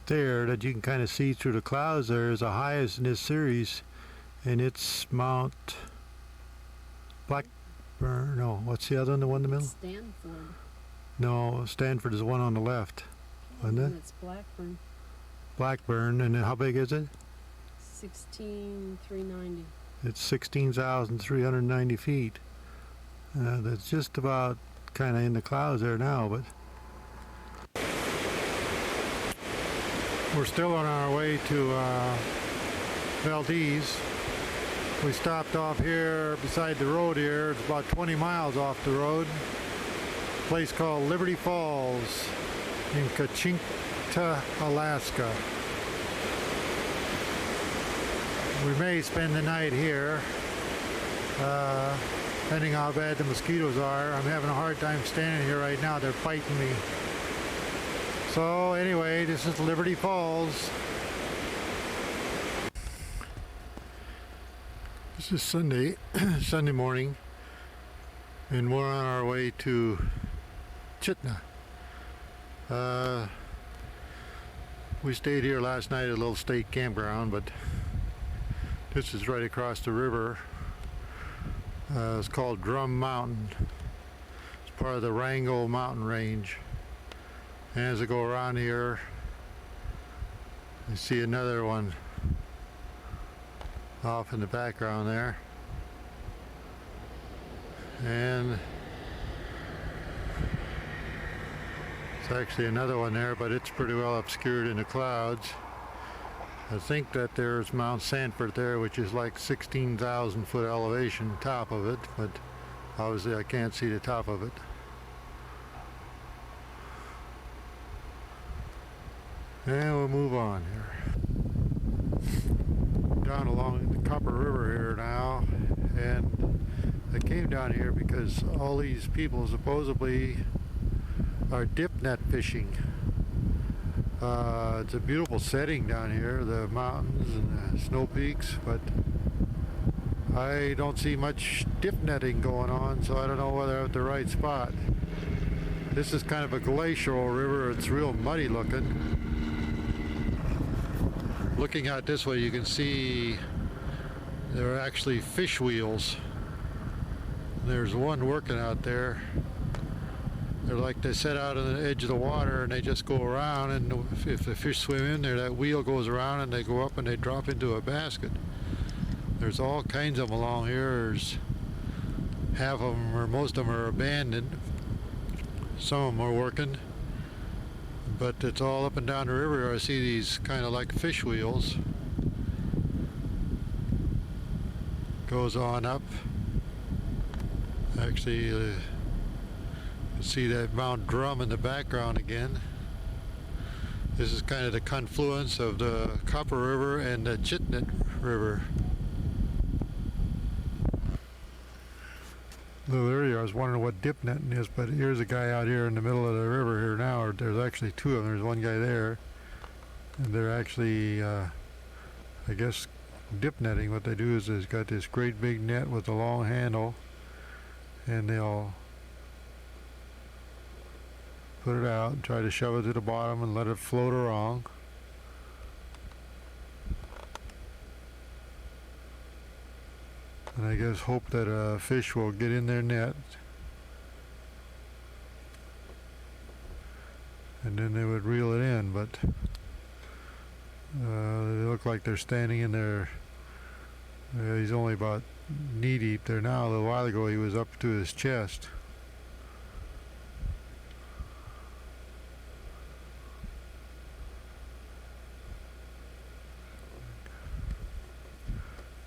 there that you can kind of see through the clouds there is the highest in this series, and it's Mount Blackburn. No, what's the other one, the one in the middle? Stanford. No, Stanford is the one on the left, isn't it? It's Blackburn. Blackburn, and how big is it? 16,390. It's 16,390 feet. That's just about kind of in the clouds there now, but we're still on our way to Valdez. We stopped off here beside the road here. It's about 20 miles off the road. A place called Liberty Falls in Kachina, Alaska. We may spend the night here, depending how bad the mosquitoes are. I'm having a hard time standing here right now. They're biting me. So anyway, this is Liberty Falls. This is Sunday, Sunday morning, and we're on our way to Chitna. We stayed here last night at a little state campground, but this is right across the river. It's called Drum Mountain. It's part of the Wrangell mountain range. And as I go around here, I see another one off in the background there. And it's actually another one there, but it's pretty well obscured in the clouds. I think that there's Mount Sanford there, which is like 16,000 foot elevation top of it, but obviously I can't see the top of it. And we'll move on here. Down along the Copper River here now, and I came down here because all these people supposedly are dip net fishing. It's a beautiful setting down here, the mountains and the snow peaks, but I don't see much dip netting going on, so I don't know whether I'm at the right spot. This is kind of a glacial river. It's real muddy looking. Looking out this way, you can see there are actually fish wheels. There's one working out there. They're like they set out on the edge of the water and they just go around, and if the fish swim in there, that wheel goes around and they go up and they drop into a basket. There's all kinds of them along here. There's half of them or most of them are abandoned. Some of them are working, but it's all up and down the river. I see these kind of like fish wheels. Goes on up. Actually, you see that Mount Drum in the background again. This is kind of the confluence of the Copper River and the Chitnet River. Little earlier I was wondering what dip netting is, but here's a guy out here in the middle of the river here now. Or there's actually two of them. There's one guy there, and they're actually, I guess, dip netting. What they do is they've got this great big net with a long handle, and they'll put it out and try to shove it to the bottom and let it float along. And I guess hope that a fish will get in their net. And then they would reel it in, but they look like they're standing in there. He's only about knee deep there now. A little while ago he was up to his chest.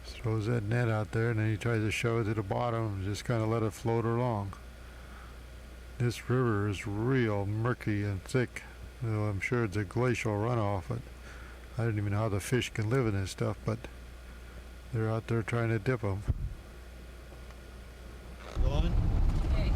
Throws that net out there and then he tries to shove it to the bottom and just kind of let it float along. This river is real murky and thick. Well, I'm sure it's a glacial runoff, but I don't even know how the fish can live in this stuff, but they're out there trying to dip them. Go on. Okay.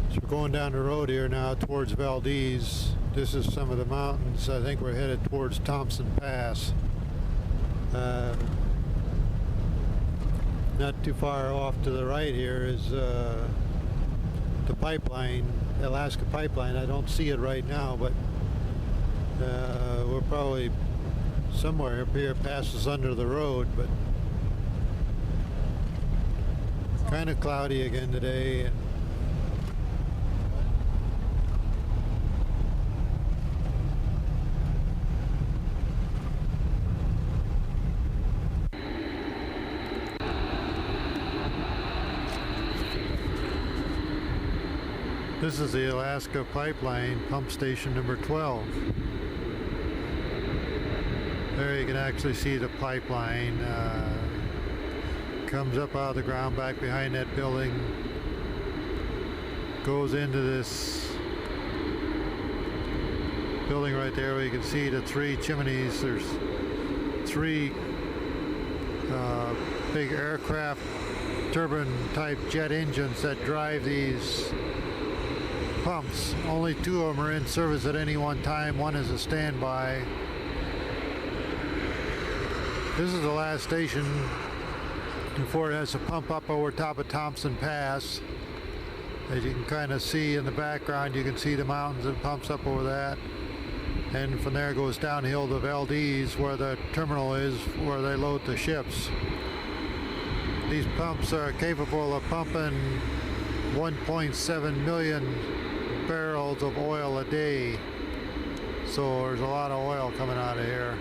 So we're going down the road here now towards Valdez. This is some of the mountains. I think we're headed towards Thompson Pass. Not too far off to the right here is the pipeline, Alaska Pipeline. I don't see it right now, but we're probably somewhere up here, passes under the road, but kind of cloudy again today. This is the Alaska Pipeline, pump station number 12. There you can actually see the pipeline. Comes up out of the ground back behind that building. Goes into this building right there where you can see the three chimneys. There's three big aircraft turbine type jet engines that drive these pumps. Only two of them are in service at any one time. One is a standby. This is the last station before it has to pump up over top of Thompson Pass. As you can kind of see in the background, you can see the mountains. It pumps up over that, and from there it goes downhill to Valdez, where the terminal is, where they load the ships. These pumps are capable of pumping 1.7 million barrels of oil a day, so there's a lot of oil coming out of here.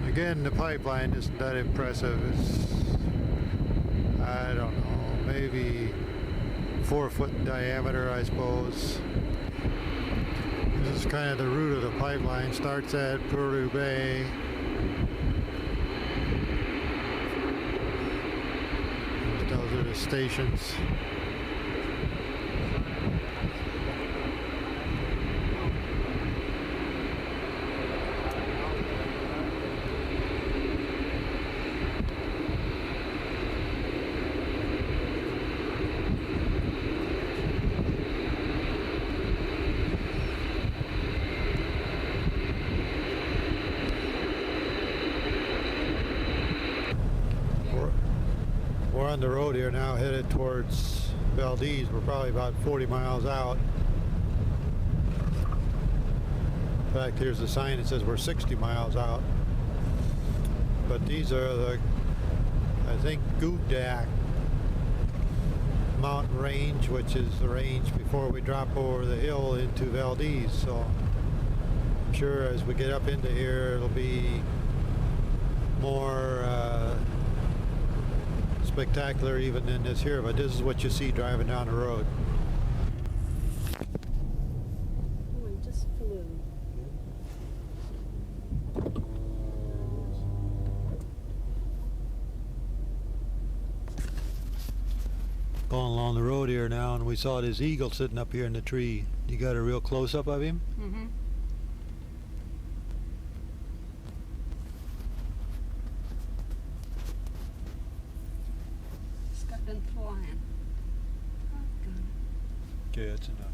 Again, the pipeline isn't that impressive. It's, I don't know, maybe 4 foot in diameter, I suppose. This is kind of the route of the pipeline. Starts at Prairie Bay. Those are the stations. on the road here now, headed towards Valdez. We're probably about 40 miles out. In fact, here's the sign that says we're 60 miles out. But these are the, I think, Goodak mountain range, which is the range before we drop over the hill into Valdez. So I'm sure as we get up into here, it'll be more spectacular even than this here. But this is what you see driving down the road. Just flew. Going along the road here now, and we saw this eagle sitting up here in the tree. You got a real close-up of him? Mm-hmm. He's got been flying. Okay, that's enough.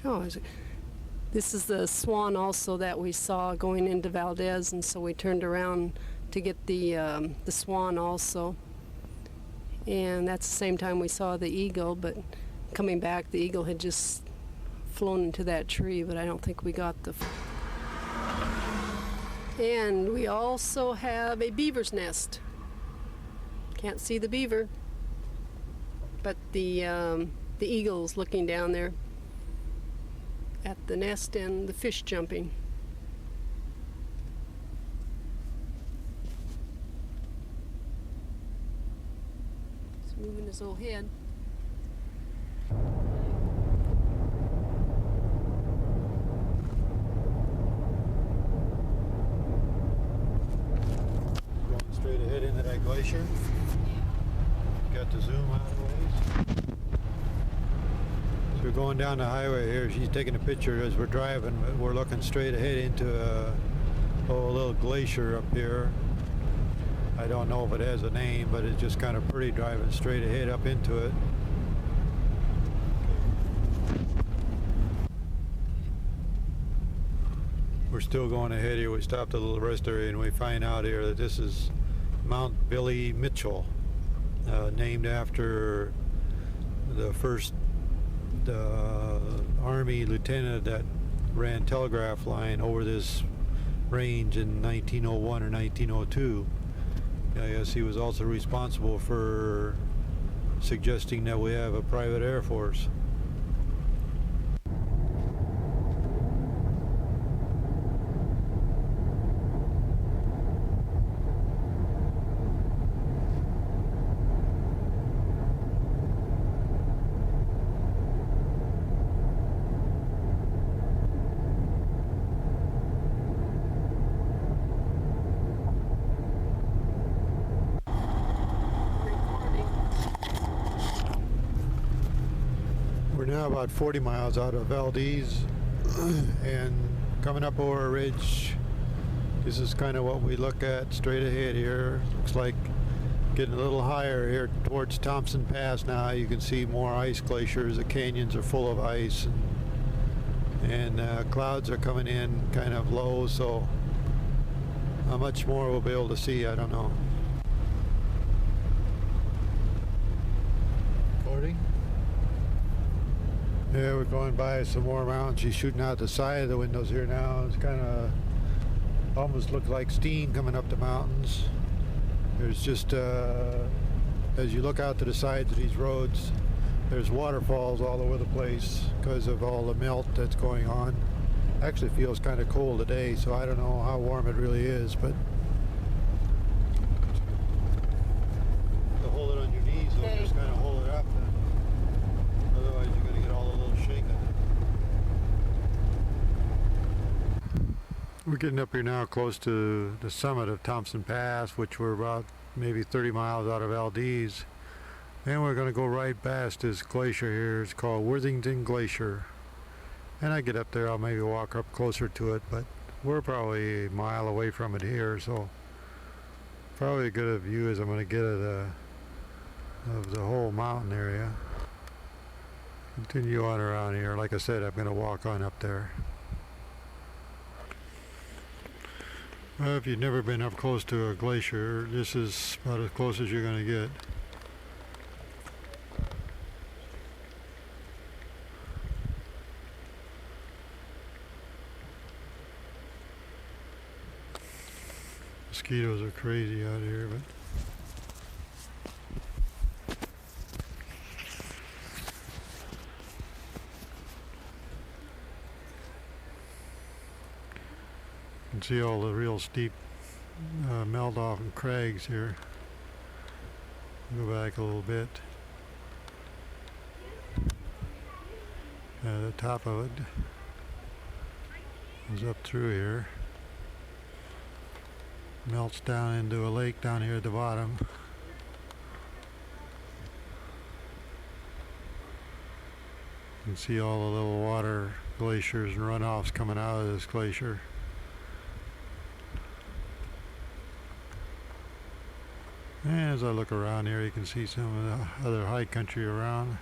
Oh, this is the swan also that we saw going into Valdez, and so we turned around to get the swan also. And that's the same time we saw the eagle, but coming back, the eagle had just flown into that tree, but I don't think we got the... And we also have a beaver's nest. Can't see the beaver, but the eagle's looking down there at the nest and the fish jumping. He's moving his little head. Going straight ahead into that glacier. Got the zoom out of the ways. So we're going down the highway here. She's taking a picture as we're driving. But we're looking straight ahead into a little glacier up here. I don't know if it has a name, but it's just kind of pretty driving straight ahead up into it. We're still going ahead here. We stopped at a little rest area and we find out here that this is Mount Billy Mitchell, named after the first Army lieutenant that ran telegraph line over this range in 1901 or 1902. I guess he was also responsible for suggesting that we have a private air force. We're now about 40 miles out of Valdez and coming up over a ridge. This is kind of what we look at straight ahead here. Looks like getting a little higher here towards Thompson Pass now. You can see more ice glaciers. The canyons are full of ice, and clouds are coming in kind of low, so how much more we'll be able to see, I don't know. Recording? Yeah, we're going by some more mountains. She's shooting out the side of the windows here now. It's kind of almost looks like steam coming up the mountains. There's just, as you look out to the sides of these roads, there's waterfalls all over the place because of all the melt that's going on. Actually feels kind of cold today, so I don't know how warm it really is, but to hold it on your knees, you'll just kind of hold it up. Otherwise, you're going to get all a little shaken. We're getting up here now close to the summit of Thompson Pass, which we're about maybe 30 miles out of Valdez. And we're going to go right past this glacier here. It's called Worthington Glacier. And I get up there, I'll maybe walk up closer to it, but we're probably a mile away from it here, so probably as good a view as I'm going to get of the whole mountain area. Continue on around here. Like I said, I'm going to walk on up there. Well, if you've never been up close to a glacier, this is about as close as you're going to get. Mosquitoes are crazy out here, but you can see all the real steep melt off and crags here. Go back a little bit. The top of it goes up through here. Melts down into a lake down here at the bottom. You can see all the little water glaciers and runoffs coming out of this glacier. And as I look around here, you can see some of the other high country around.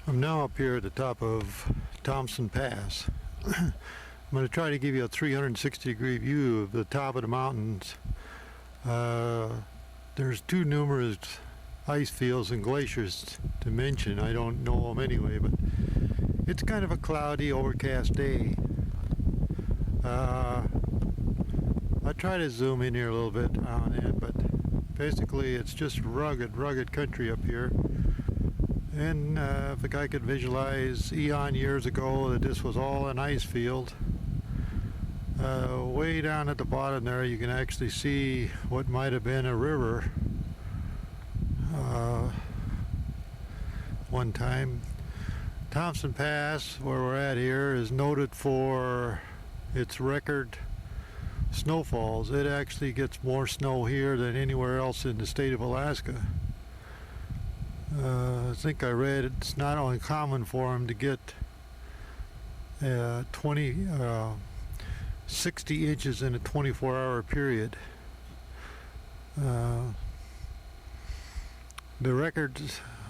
I'm now up here at the top of Thompson Pass. I'm going to try to give you a 360-degree view of the top of the mountains. There's too numerous ice fields and glaciers to mention. I don't know them anyway, but it's kind of a cloudy, overcast day. I try to zoom in here a little bit on it, but basically it's just rugged country up here. And if a guy could visualize eon years ago that this was all an ice field, way down at the bottom there you can actually see what might have been a river one time. Thompson Pass, where we're at here, is noted for its record snowfalls. It actually gets more snow here than anywhere else in the state of Alaska. I think I read it's not uncommon for them to get 60 inches in a 24-hour period. The record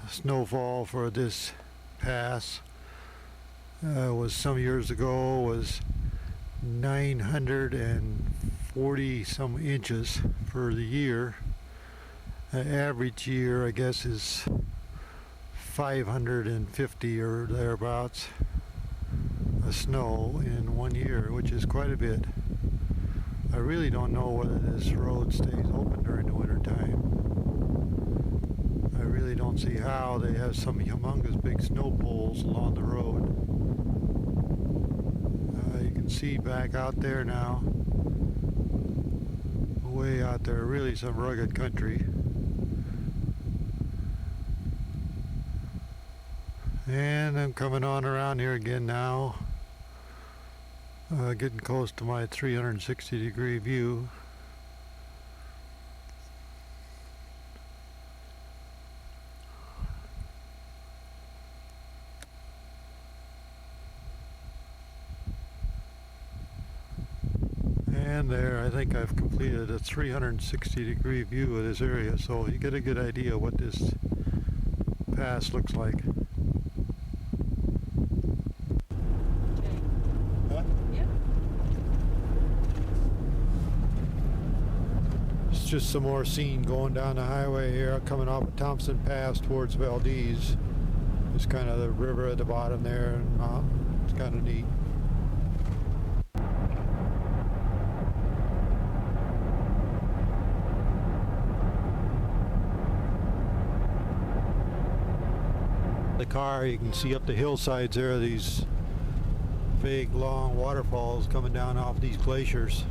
snowfall for this pass was some years ago was 940 some inches for the year. The average year, I guess, is 550 or thereabouts of snow in 1 year, which is quite a bit. I really don't know whether this road stays open during the winter time. I really don't see how. They have some humongous big snow poles along the road. You can see back out there now, way out there, really some rugged country. And I'm coming on around here again now, getting close to my 360-degree view. And there, I think I've completed a 360-degree view of this area, so you get a good idea what this pass looks like. Just some more scene going down the highway here, coming off of Thompson Pass towards Valdez. It's kind of the river at the bottom there, and mountain. It's kind of neat. The car, you can see up the hillsides there, these big long waterfalls coming down off these glaciers.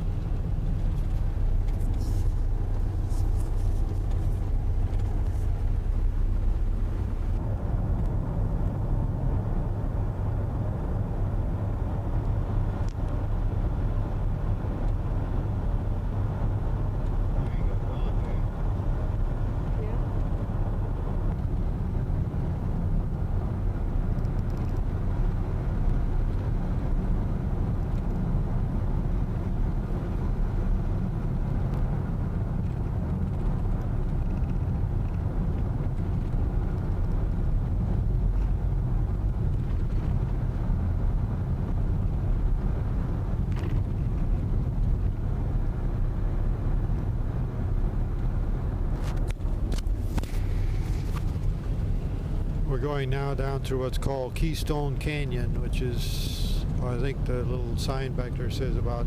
We're going now down through what's called Keystone Canyon, which is, well, I think the little sign back there says about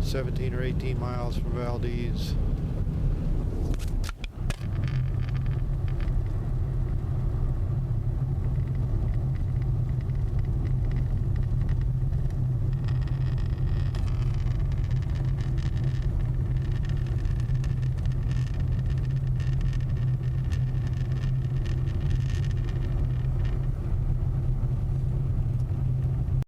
17 or 18 miles from Valdez.